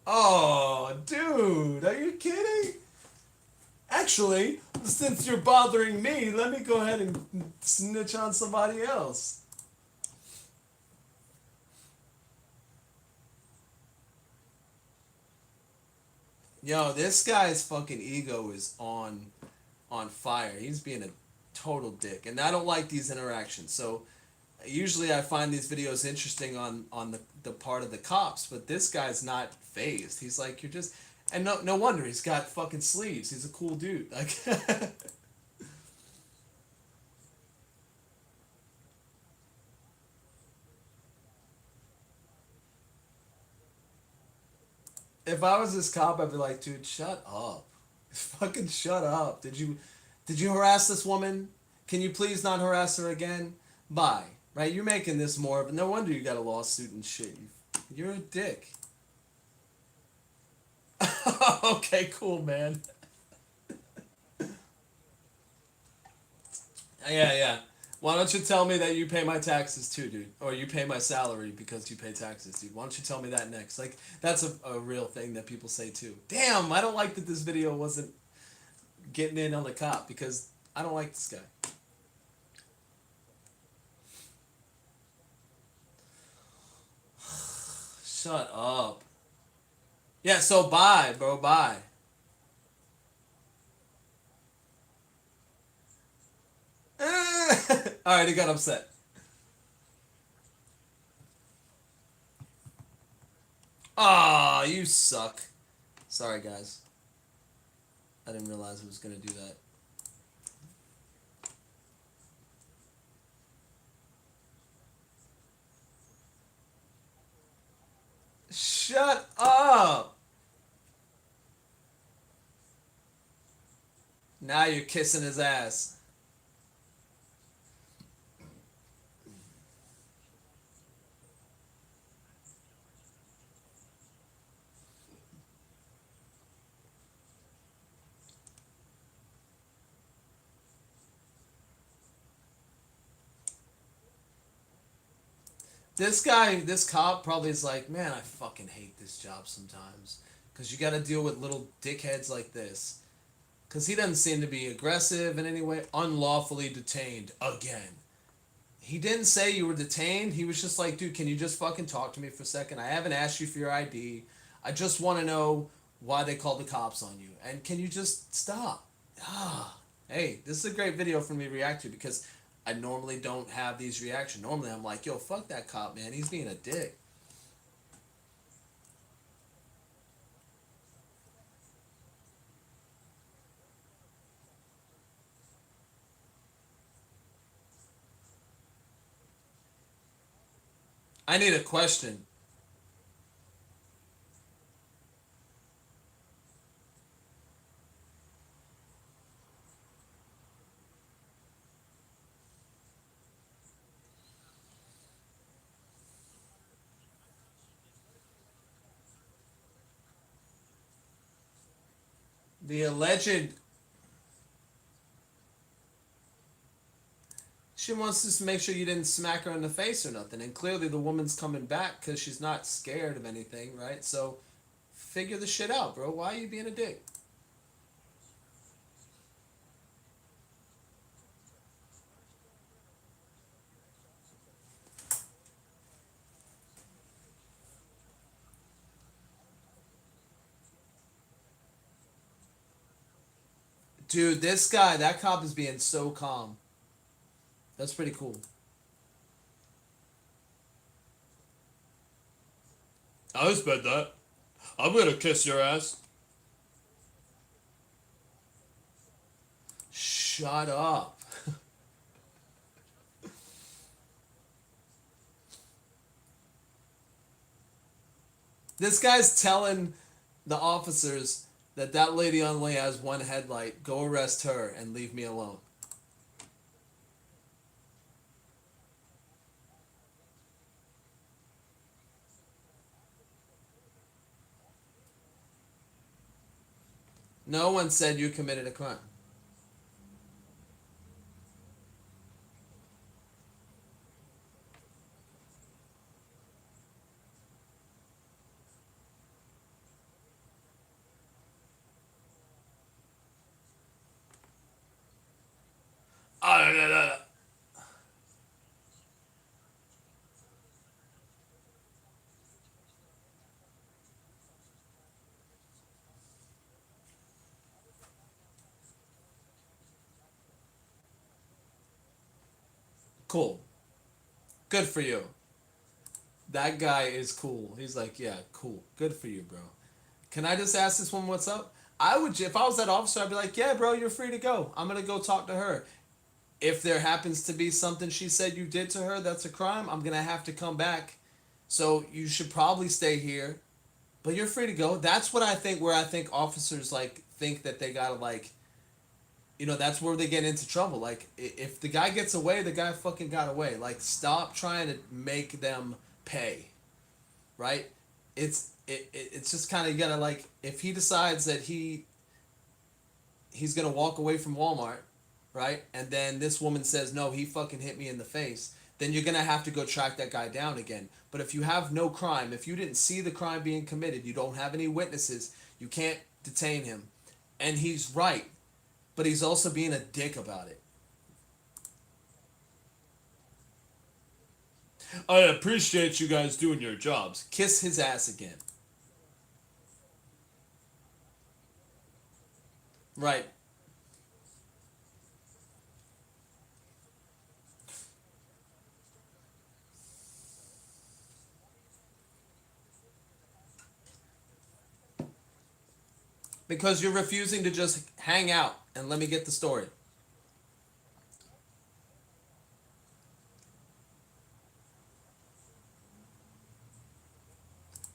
Oh, dude, are you kidding? Actually, since you're bothering me, let me go ahead and snitch on somebody else. Yo, this guy's fucking ego is on fire. He's being a total dick, and I don't like these interactions. So Usually I find these videos interesting on the part of the cops, but this guy's not phased. He's like, you're just, and no wonder he's got fucking sleeves. He's a cool dude. Like, if I was this cop, I'd be like, dude, shut up. Fucking shut up. Did you harass this woman? Can you please not harass her again? Bye. Right? You're making this more of, no wonder you got a lawsuit and shit. You're a dick. Okay, cool, man. Yeah, yeah. Why don't you tell me that you pay my taxes too, dude? Or you pay my salary because you pay taxes, dude. Why don't you tell me that next? Like, that's a real thing that people say too. Damn, I don't like that this video wasn't getting in on the cop because I don't like this guy. Shut up. Yeah, so bye, bro, bye. Alright, he got upset. Ah, you suck. Sorry, guys. I didn't realize I was gonna do that. Shut up! Now you're kissing his ass. This guy, this cop probably is like, man, I fucking hate this job sometimes. Because you gotta deal with little dickheads like this. Because he doesn't seem to be aggressive in any way. Unlawfully detained again. He didn't say you were detained. He was just like, dude, can you just fucking talk to me for a second? I haven't asked you for your ID. I just want to know why they called the cops on you. And can you just stop? Ah, hey, this is a great video for me to react to because I normally don't have these reactions. Normally I'm like, yo, fuck that cop, man. He's being a dick. I need a question. The alleged. She wants to make sure you didn't smack her in the face or nothing. And clearly the woman's coming back because she's not scared of anything, right? So figure the shit out, bro. Why are you being a dick? Dude, this guy, that cop is being so calm. That's pretty cool. I expect that. I'm gonna kiss your ass. Shut up. This guy's telling the officers that that lady only has one headlight. Go arrest her and leave me alone. No one said you committed a crime. Cool. Good for you. That guy is cool. He's like, yeah, cool. Good for you, bro. Can I just ask this one what's up? I would, if I was that officer, I'd be like, yeah, bro, you're free to go. I'm gonna go talk to her. If there happens to be something she said you did to her that's a crime, I'm gonna have to come back. So you should probably stay here, but you're free to go. That's what I think. Where I think officers like think that they gotta like, that's where they get into trouble. Like if the guy gets away, the guy fucking got away. Like stop trying to make them pay, right? It's just kind of you gotta like if he decides that he's gonna walk away from Walmart, right? And then this woman says, no, he fucking hit me in the face. Then you're gonna have to go track that guy down again. But if you have no crime, if you didn't see the crime being committed, you don't have any witnesses, you can't detain him. And he's right, but he's also being a dick about it. I appreciate you guys doing your jobs. Kiss his ass again. Right. Because you're refusing to just hang out and let me get the story.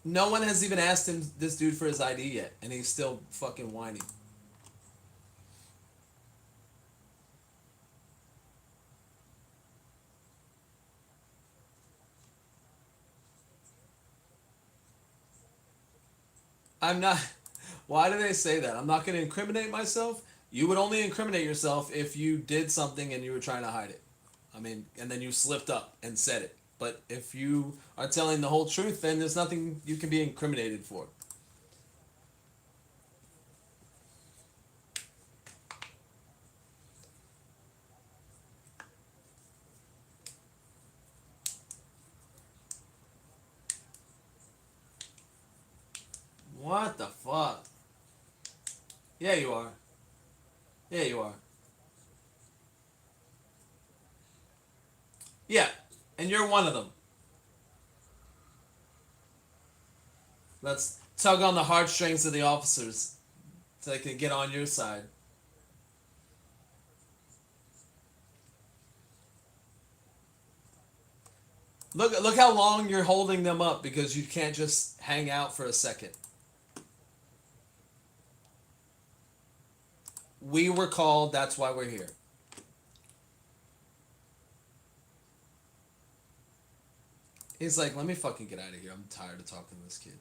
No one has even asked him this dude for his ID yet, and he's still fucking whining. I'm not. Why do they say that? I'm not going to incriminate myself. You would only incriminate yourself if you did something and you were trying to hide it. I mean, and then you slipped up and said it. But if you are telling the whole truth, then there's nothing you can be incriminated for. What the fuck? Yeah, you are. Yeah, you are. Yeah, and you're one of them. Let's tug on the heartstrings of the officers so they can get on your side. Look how long you're holding them up because you can't just hang out for a second. We were called, that's why we're here. He's like, let me fucking get out of here. I'm tired of talking to this kid.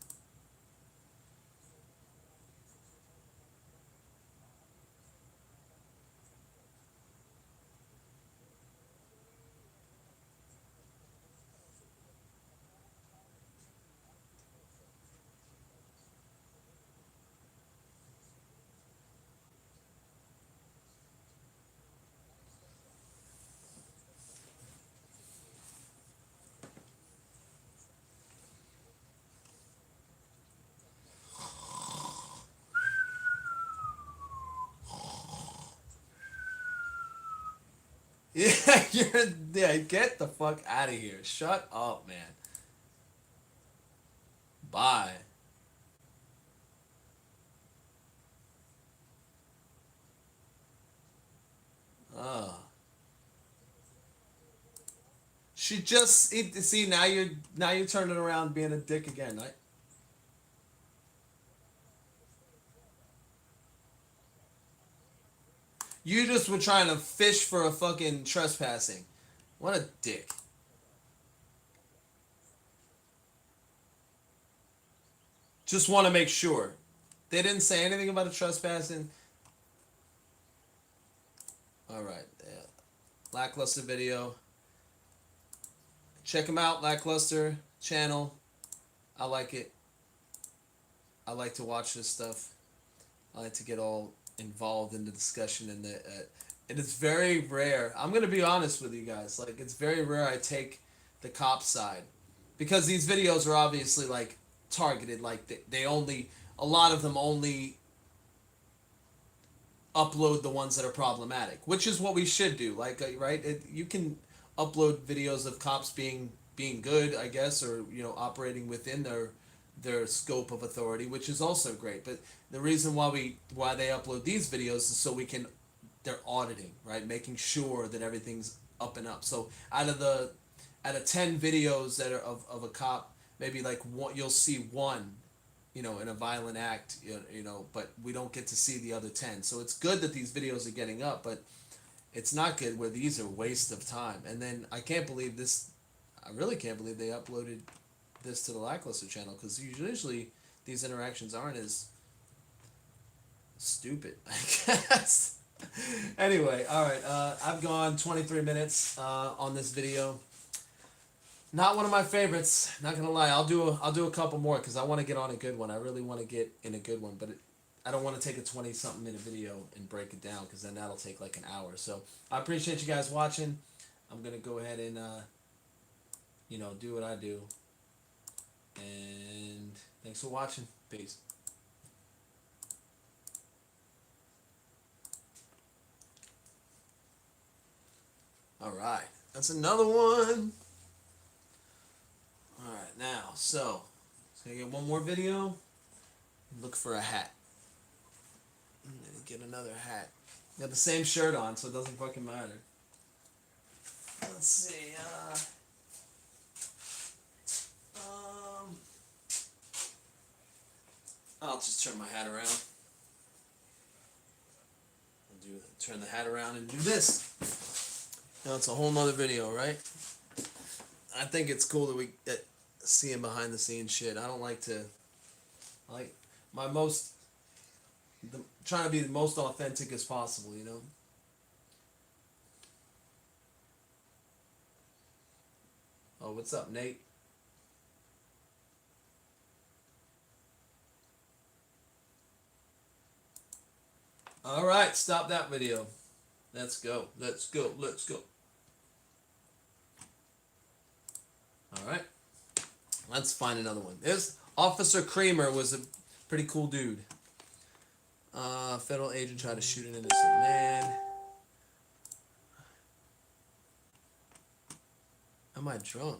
Yeah, get the fuck out of here. Shut up, man. Bye. Oh. She just see now you're turning around being a dick again. You just were trying to fish for a fucking trespassing. What a dick. Just want to make sure. They didn't say anything about a trespassing. All right. Yeah. Lackluster video. Check him out. Lackluster channel. I like it. I like to watch this stuff. I like to get all involved in the discussion and it is very rare. I'm gonna be honest with you guys. Like it's very rare I take the cop side because these videos are obviously like targeted. Like they only a lot of them only upload the ones that are problematic, which is what we should do. Like right, you can upload videos of cops being good, I guess, or operating within their scope of authority, which is also great. But the reason why they upload these videos is so they're auditing, right, making sure that everything's up and up. So out of 10 videos that are of a cop, maybe like one, you'll see one, in a violent act, but we don't get to see the other 10. So it's good that these videos are getting up, but it's not good where these are waste of time. And then I really can't believe they uploaded this to the Lackluster channel, because usually these interactions aren't as stupid, I guess. Anyway, all right, I've gone 23 minutes on this video. Not one of my favorites, not gonna lie. I'll do a couple more because I want to get on a good one. I really want to get in a good one, but I don't want to take a 20-something minute video and break it down, because then that'll take like an hour. So I appreciate you guys watching. I'm gonna go ahead and do what I do. And thanks for watching. Peace. All right, that's another one. All right, now, so gonna get one more video. Look for a hat. And get another hat. Got the same shirt on, so it doesn't fucking matter. Let's see. I'll just turn my hat around. Turn the hat around and do this. Now it's a whole nother video, right? I think it's cool that we see him behind the scenes shit. I don't like to. I like trying to be the most authentic as possible, Oh, what's up, Nate? All right, stop that video. Let's go. Let's go. Let's go. All right. Let's find another one. This Officer Kramer was a pretty cool dude. Federal agent tried to shoot an innocent man. Am I drunk?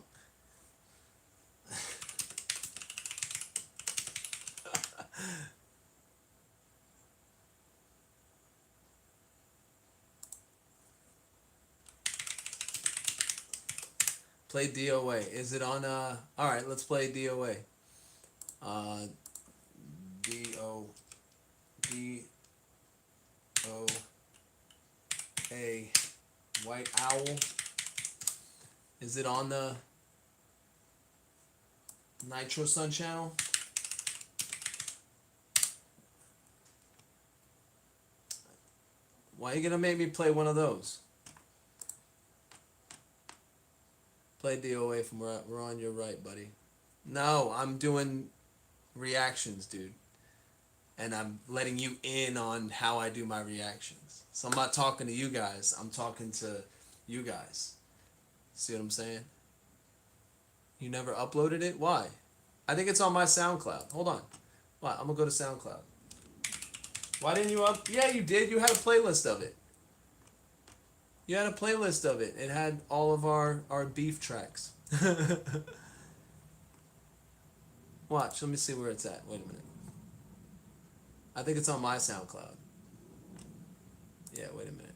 Play DOA. Is it on, alright, let's play DOA. D-O-A, White Owl. Is it on the Nitro Sun channel? Why are you gonna make me play one of those? Play DOA from where we're on your right, buddy. No, I'm doing reactions, dude. And I'm letting you in on how I do my reactions. So I'm not talking to you guys. I'm talking to you guys. See what I'm saying? You never uploaded it? Why? I think it's on my SoundCloud. Hold on. What? I'm going to go to SoundCloud. Why didn't you Yeah, you did. You had a playlist of it. You had a playlist of it. It had all of our beef tracks. Watch. Let me see where it's at. Wait a minute. I think it's on my SoundCloud. Yeah, wait a minute.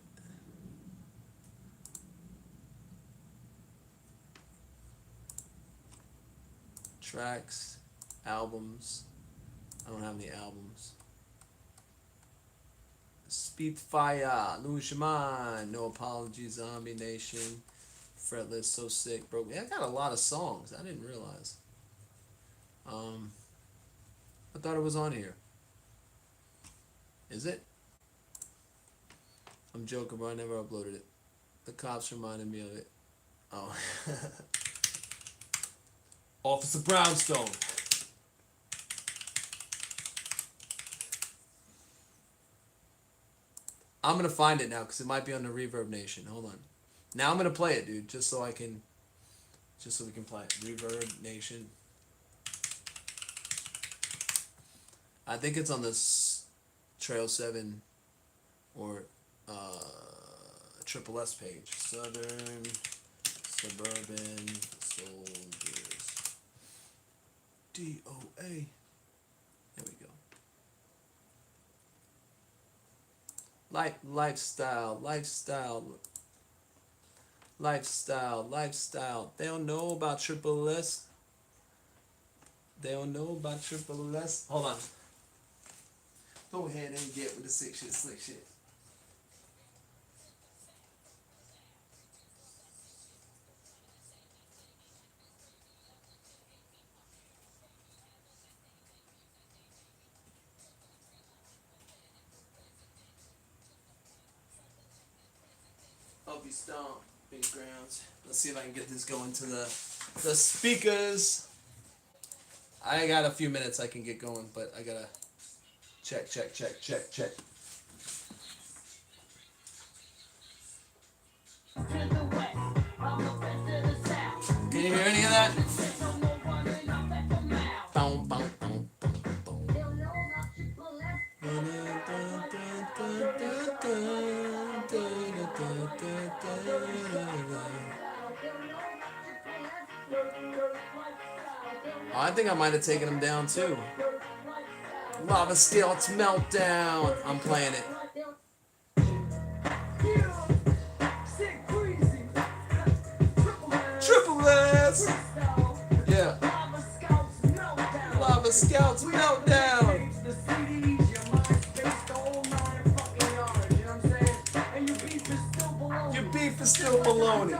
Tracks, albums. I don't have any albums. Speedfire, Louis Shaman, No Apology, Zombie Nation, Fretless, So Sick, Broke. I got a lot of songs. I didn't realize. I thought it was on here. Is it? I'm joking, but I never uploaded it. The cops reminded me of it. Oh. Officer Brownstone. I'm going to find it now because it might be on the Reverb Nation. Hold on. Now I'm going to play it, dude, just so we can play it. Reverb Nation. I think it's on this Trail 7 or Triple S page. Southern Suburban Soldiers. DOA. There we go. Lifestyle. They don't know about Triple S. Hold on. Go ahead and get with the slick shit. I'll be stomped, big grounds. Let's see if I can get this going to the speakers. I got a few minutes I can get going, but I gotta check. Can you hear any of that? Boom, boom, boom, boom, boom. I think I might have taken him down too. Lava Scouts Meltdown. I'm playing it. Triple S. Yeah. Lava Scouts Meltdown. Your beef is still baloney.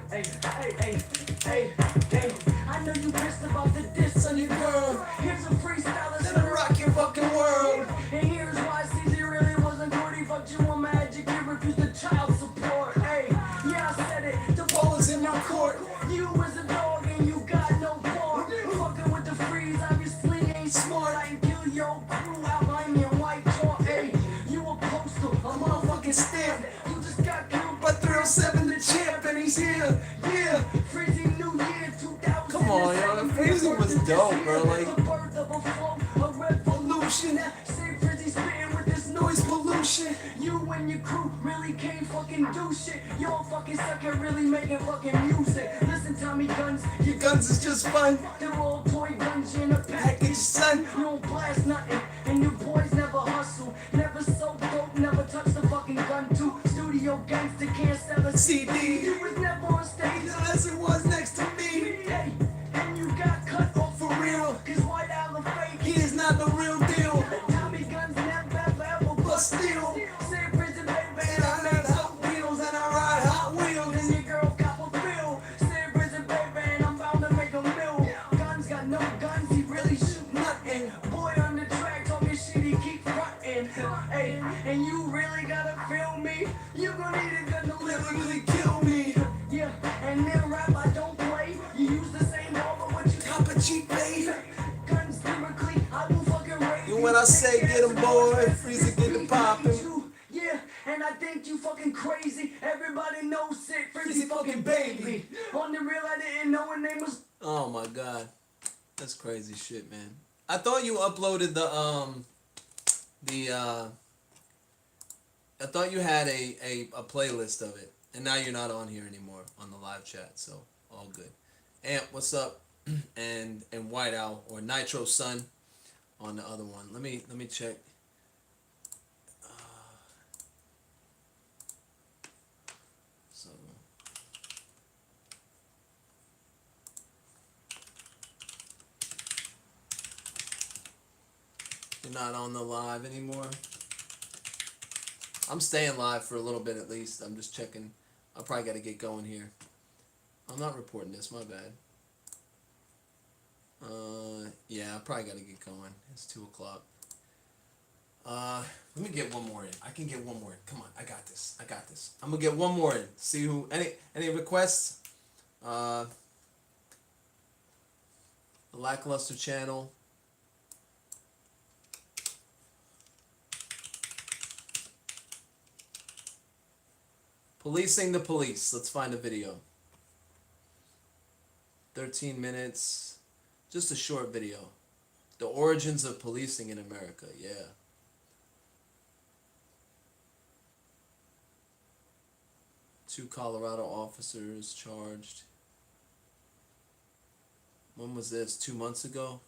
Hey, I know you pissed about the diss on your girl. Here's a freestyler that'll rock your fucking world. And here's why CZ really wasn't good. He fucked you on Magic, he refused the child support. Hey, yeah, I said it, the ball is in my court. You was a dog and you got no part. Fucking with the freeze, obviously ain't smart. I ain't kill your crew, outline in white chalk. Hey, you a postal, a motherfucking stamp. You just got killed by 307 the champ, and he's here. Yeah, freezing New Year 2000. Come on, yo, the freezing was dope, bro. Like, the birth of a flow, a revolution. Say Frizzy spitting with this noise pollution. You and your crew really can't fucking do shit. Y'all fucking suck at really making fucking music. Listen, Tommy Guns, your guns is just fun. They're all toy guns in a package, son. You don't blast nothing, and your boys never hustle. Never so dope, never touch the fucking gun too. Studio gangster can't sell a CD. You was never on stage unless it was next to me. Hey, and you got cut off for real. Cause White Owl fake, he is not the real deal. Tommy Guns never ever bust steel. Say prison baby, and I learned Hot Wheels and I ride Hot Wheels. And your girl cop a bill. Say prison baby, and I'm bound to make a mill. Guns got no guns, he really shoot nothing. Boy on the track talking shit, he keep frontin'. Hey, and you really gotta feel me. You gon' need a gun to literally kill me. Yeah, and then rap I don't play. You use the same ball, but what you cop a cheap babe. Guns lyrically, I will fucking rape you. When I say get 'em boy, Freezer get the poppin'. Yeah, and I think you fucking crazy. Everybody knows it, Freezy fucking baby. On the real, I didn't know her name was. Oh my god, that's crazy shit, man. I thought you uploaded I thought you had a playlist of it, and now you're not on here anymore on the live chat, so all good. Amp, what's up? and White Owl or Nitro Sun on the other one. Let me check. So you're not on the live anymore. I'm staying live for a little bit at least. I'm just checking. I probably got to get going here. I'm not reporting this. My bad. Yeah, I probably got to get going. It's 2 o'clock. Let me get one more in. I can get one more in. Come on, I got this. I'm gonna get one more in. See who. Any requests? The Lackluster channel. Policing the police. Let's find a video. 13 minutes. Just a short video. The origins of policing in America. Yeah. 2 Colorado officers charged. When was this? 2 months ago?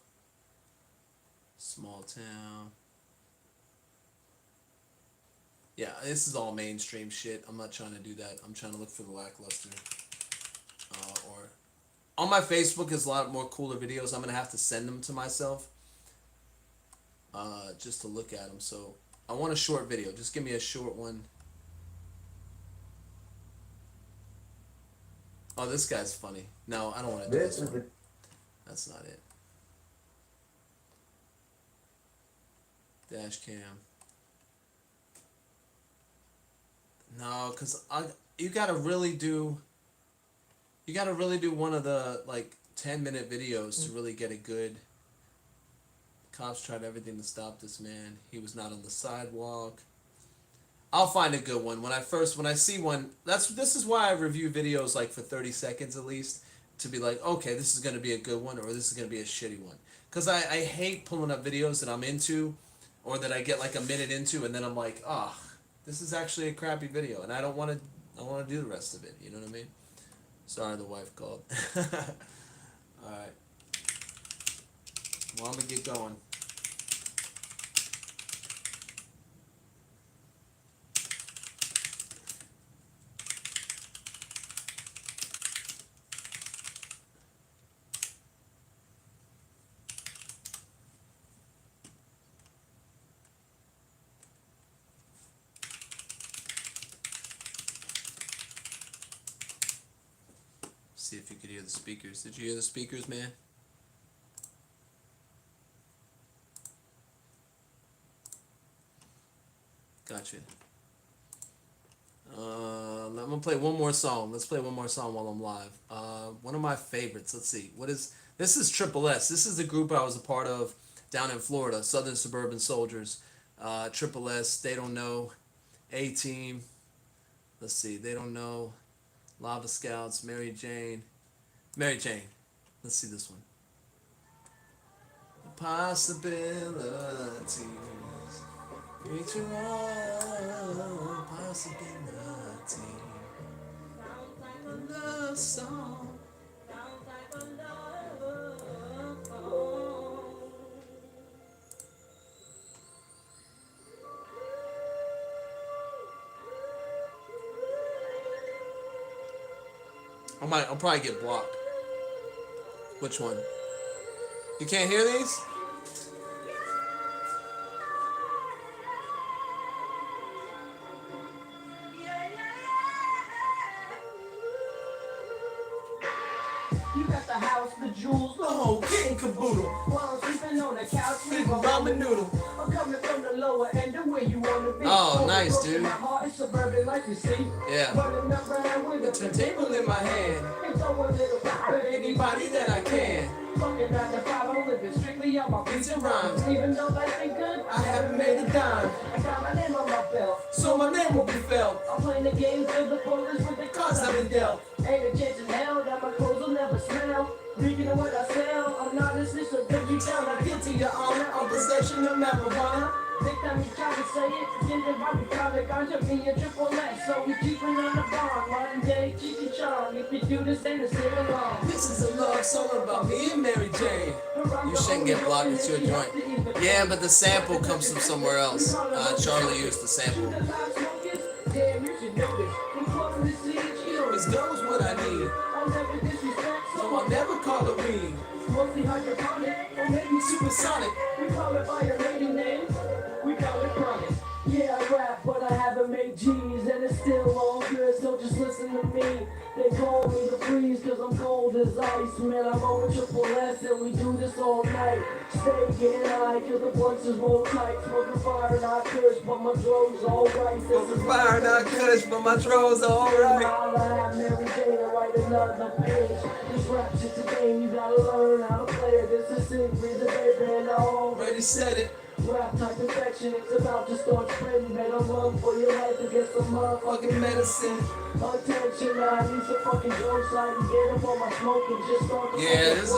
Small town. Yeah, this is all mainstream shit. I'm not trying to do that. I'm trying to look for the lackluster. Or on my Facebook is a lot more cooler videos. I'm gonna have to send them to myself. Just to look at them. So I want a short video. Just give me a short one. Oh, this guy's funny. No, I don't want to do this one. That's not it. Dash cam. No, cause you gotta really do one of the like 10-minute videos to really get a good. Cops tried everything to stop this man. He was not on the sidewalk. I'll find a good one. When I see one, this is why I review videos like for 30 seconds at least, to be like, okay, this is gonna be a good one or this is gonna be a shitty one. Cause I hate pulling up videos that I'm into, or that I get like a minute into and then I'm like, ah. Oh, this is actually a crappy video, and I want to do the rest of it. You know what I mean? Sorry, the wife called. All right. Well, I'm gonna get going. See if you could hear the speakers. Did you hear the speakers, man? Gotcha. I'm gonna play one more song. Let's play one more song while I'm live. One of my favorites. Let's see. This is Triple S. This is the group I was a part of down in Florida. Southern Suburban Soldiers. Triple S. They Don't Know. A-Team. Let's see. They Don't Know. Lava Scouts, Mary Jane. Let's see this one. Possibilities. Reach all possibilities. A love song. I'll probably get blocked. Which one? You can't hear these? You got the house, the jewels, the whole kit and caboodle. While I'm sleeping on the couch, sleep a ramen noodle. I'm coming from the lower end of where you wanna be. Oh, nice, dude. My heart is suburban, like you see. Yeah. Running around with a turntable in my hand. And throw a little pop at anybody that I can. Fucking 9 to 5, I'm living strictly on my beats and rhymes. Even though life ain't good, I haven't made a dime. I got my name on my belt, so my name will be felt. I'm playing the game till the police with the cards I've been dealt. Ain't a chance in hell that my clothes will never smell. Reaping of what I sell, I'm not a sister, put you down. I get to your honor on possession of marijuana. Next time you try to say it, forget about the product. I'm just being Triple S, so we keep it on the bond. Modern day, Cheeky Chong. If you do this, then it's sing along. This is a love song about me and Mary Jane. You shouldn't get blocked, it's your joint. Yeah, but the sample comes from somewhere else. Charlie used the sample. Damn, you should know this. She always knows what I need. I'll never disrespect, so I'll never call her weed. Mostly hydroponic, or maybe supersonic. We call it by your lady name. We call it chronic. Yeah, I rap, but I haven't made G's, and it's still all good, so just listen to me. They call me the freeze, cause I'm cold as ice. Man, I'm on with Triple S, and we do this all night. Stay getting high, cause the blunts is roll tight. Smoking fire, not kush, but my throat's alright. Smoking fire, not kush, but my throat's alright. I'll have Mary Jane to write another page. This rap shit's a game, you gotta learn how to play it. This is sick, reason, baby, and I already Already said it. Rap type infection, it's about to start spreading. Better run for your life and get some motherfucking medicine. Attention, I need some fucking jokes. I can get up on my smoke and just start the Yeah, fucking this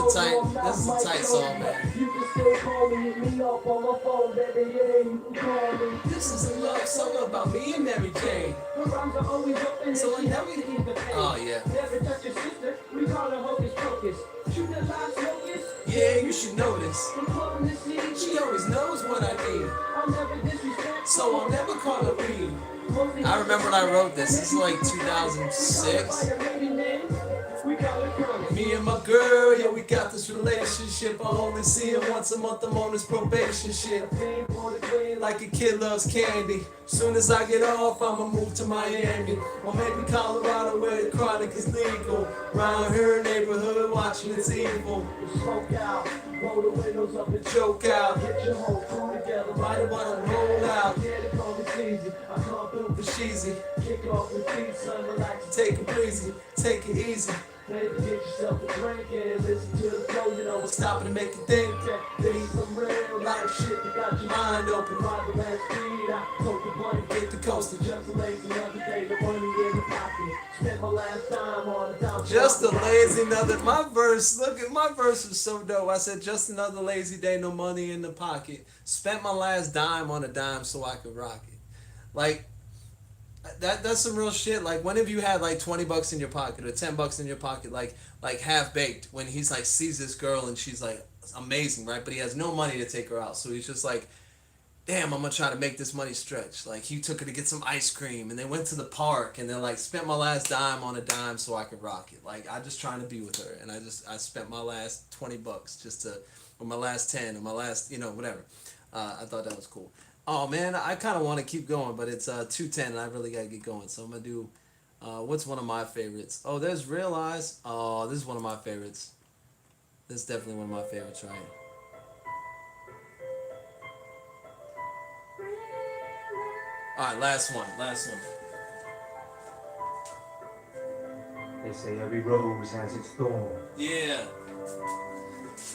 is a tight song, man. You can still call me, hit me up on my phone, baby, yeah, you can call me. This is a love song about me and Mary Jane. Her rhymes are always up in so I never eat the pain. Oh, yeah. Never touch your sister, we call her Hocus Pocus. Shoot the live smokers, yeah, you should know this. From clubbing the city, she always knows what I need. I'll never disrespect, so I'll never call her B. I remember when I wrote this. This is like 2006. Me and my girl, yeah, we got this relationship. I only see her once a month. I'm on this probation shit. Like a kid loves candy. Soon as I get off, I'ma move to Miami. Or maybe Colorado where the chronic is legal. Round her neighborhood, watching It's Evil. Smoke out, roll the windows up and Joke out. get your whole crew together. Why do I wanna roll out? Yeah, the call is easy. I come through For sheezy. kick off the feet, son, relax. Take it breezy. Take it easy. Maybe get yourself a drink and listen to the flow, you know what's Stop it and make you think. Need some real life shit that got your mind open. Ride the last speed, I took the blunt, Get the coaster. just a lazy another day, the money in the pocket. Spent my last time on the top. Just a lazy another. My verse, look at my verse was so dope. I said, just another lazy day, no money in the pocket. Spent my last dime on a dime so I could rock it. Like, that's some real shit. Like, when have you had like $20 in your pocket or $10 in your pocket, like Half Baked, when he's like sees this girl and she's like amazing, right? But he has no money to take her out, so he's just like, damn, I'm gonna try to make this money stretch. Like, he took her to get some ice cream and they went to the park and then like spent my last dime on a dime so I could rock it. Like, I just trying to be with her, and I spent my last $20 just to, or my last 10 or my last, whatever. I thought that was cool. Oh man, I kind of want to keep going, but it's 2:10 and I really gotta get going. So I'm gonna do what's one of my favorites. Oh, there's Realize. Oh, this is one of my favorites. This is definitely one of my favorites, right? All right, last one. They say every rose has its thorn. Yeah.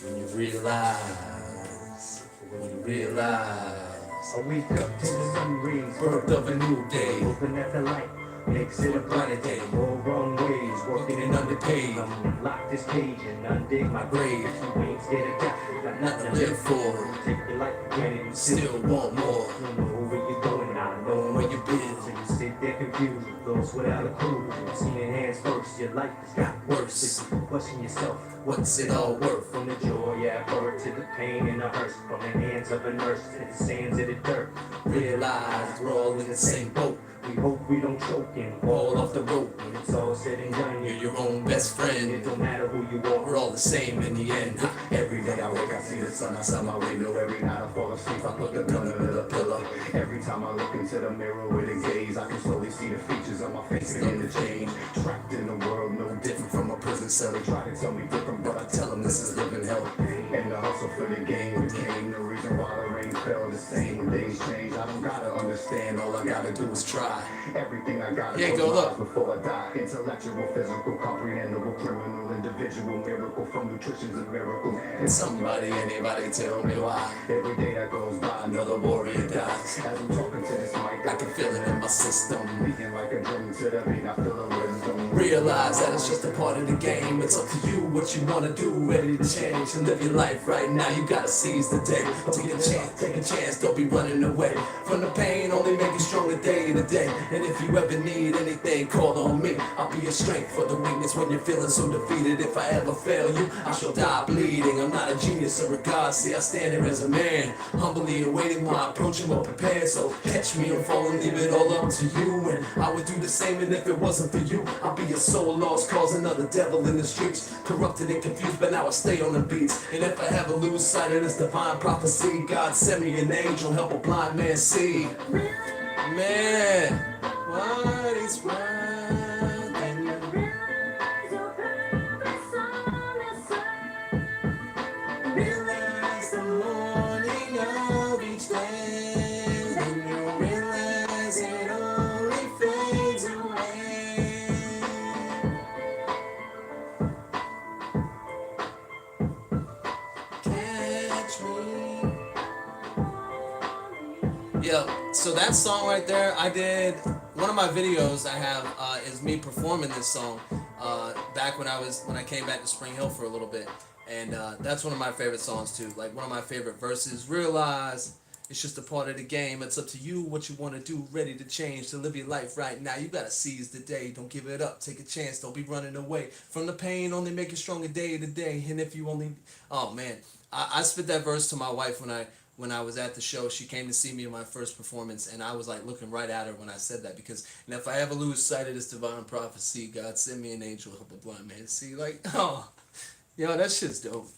When you realize. I wake up to the sun rays, Birth of a new day. open at the light, makes it a brighter day. All wrong ways, working and underpaid. I'm lock this cage and undig my grave. You ain't scared of death, got Nothing to live for. Take your life for granted, you Still want more. don't know where you're going, I know Where you been. So you sit there confused, lost without a clue. Seeing hands first, your life has got worse. Questioning yourself, What's it all worth? from the joy at birth to the pain and the hurt, from the hands of a nurse to the sands of the dirt. Realize we're all in the same boat. We hope we don't choke and Fall off the rope. when it's all said and done. You're your own best It friend. don't matter who you are. We're all the same in the end. Every day I wake, I see the sun outside my window. Every night I fall asleep, I look up under the pillow. Every time I look into the mirror with a gaze, I can slowly see the features of my face begin to change. Trapped in a world no different from a prison cell. They try to tell me different, but I tell them this is living hell. And the hustle for the game became the reason why the rain fell the same when days change. I don't gotta understand, all I gotta do is try. Everything I gotta Yeah, do go look. before I die. Intellectual, physical, comprehensible, criminal, individual, miracle from nutrition's a miracle. Can somebody, anybody tell me why? Every day that goes by, Another warrior dies. as I'm talking to this mic, I can feel it in my system. beating like a drum to the beat. I feel the wisdom. Realize that it's just a part of the game. It's up to you what you wanna do. Ready to change and live your life right now. You gotta seize the day. Take a chance. Don't be running away from the pain. Only make you stronger day to day. And if you ever need anything, call on me. I'll be your strength for the weakness when you're feeling so defeated. If I ever fail you, I shall die bleeding. I'm not a genius or a god. See, I stand here as a man, humbly awaiting my approach and well prepared. So catch me and fall and leave it all up to you. And I would do the same, and if it wasn't for you, I'll be a soul lost, cause another devil in the streets. Corrupted and confused, but now I stay on the beats. And if I ever lose sight of this divine prophecy, God send me an angel, help a blind man see. Man, what is wrong? Can you realize the morning of each day? Then you realize it only fades away. Catch me Yeah, so that song right there, I did one of my videos I have is me performing this song back when I came back to Spring Hill for a little bit, and that's one of my favorite songs too. Like one of my favorite verses. Realize it's just a part of the game. It's up to you what you want to do. Ready to change to live your life right now. You gotta seize the day. Don't give it up. Take a chance. Don't be running away from the pain. Only make it stronger day to day. And if you only, oh man, I spit that verse to my wife when I was at the show. She came to see me in my first performance, and I was like looking right at her when I said that, because and if I ever lose sight of this divine prophecy, God send me an angel help a blind man see. Like, oh, yo, that shit's dope.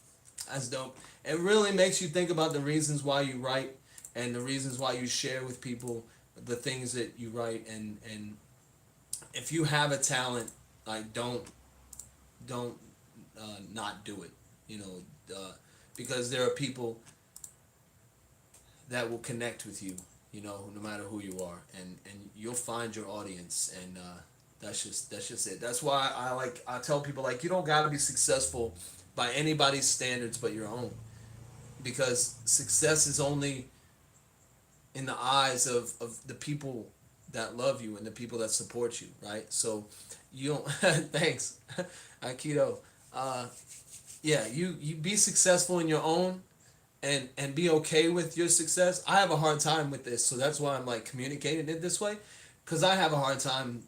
That's dope. It really makes you think about the reasons why you write and the reasons why you share with people the things that you write, and if you have a talent, like don't not do it, you know, because there are people that will connect with you, you know, no matter who you are, and you'll find your audience, and that's just it. That's why I tell people, like, you don't gotta be successful by anybody's standards but your own, because success is only in the eyes of the people that love you and the people that support you, right? So you don't thanks Aikido. Yeah, you be successful in your own, and be okay with your success. I have a hard time with this, so that's why I'm like communicating it this way, because I have a hard time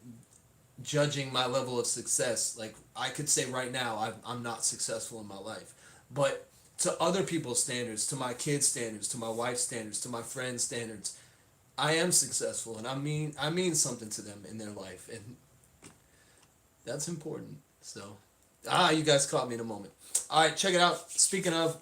judging my level of success. Like, I could say right now I'm not successful in my life, but to other people's standards, to my kids' standards, to my wife's standards, to my friends' standards, I am successful, and I mean something to them in their life, and that's important. So, you guys caught me in a moment. All right, check it out. Speaking of,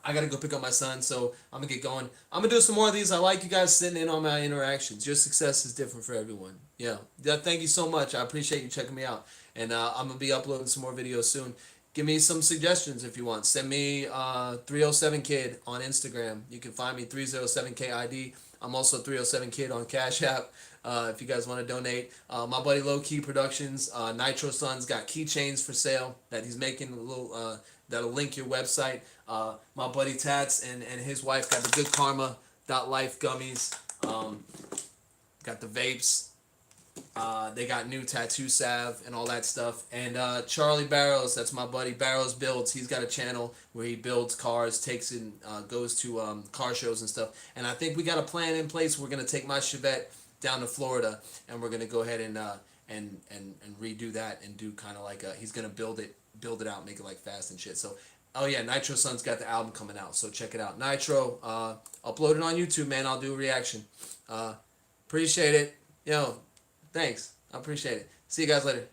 I gotta go pick up my son, so I'm gonna get going. I'm gonna do some more of these. I like you guys sitting in on my interactions. Your success is different for everyone. Yeah. Thank you so much. I appreciate you checking me out, and I'm gonna be uploading some more videos soon. Give me some suggestions if you want. Send me 307kid on Instagram. You can find me 307kid. I'm also 307kid on Cash App. If you guys want to donate. My buddy Low Key Productions, Nitro Son's got keychains for sale that he's making, a little that'll link your website. My buddy Tats and his wife got the Good Karma Life gummies. Got the vapes. They got new tattoo salve and all that stuff. And Charlie Barrows, that's my buddy. Barrows Builds. He's got a channel where he builds cars, takes in, goes to car shows and stuff. And I think we got a plan in place. We're gonna take my Chevette down to Florida, and we're gonna go ahead and redo that and do kind of like he's gonna build it out, make it like fast and shit. So, oh yeah, Nitro Son's got the album coming out, so check it out. Nitro, upload it on YouTube, man. I'll do a reaction. Appreciate it. Yo, thanks. I appreciate it. See you guys later.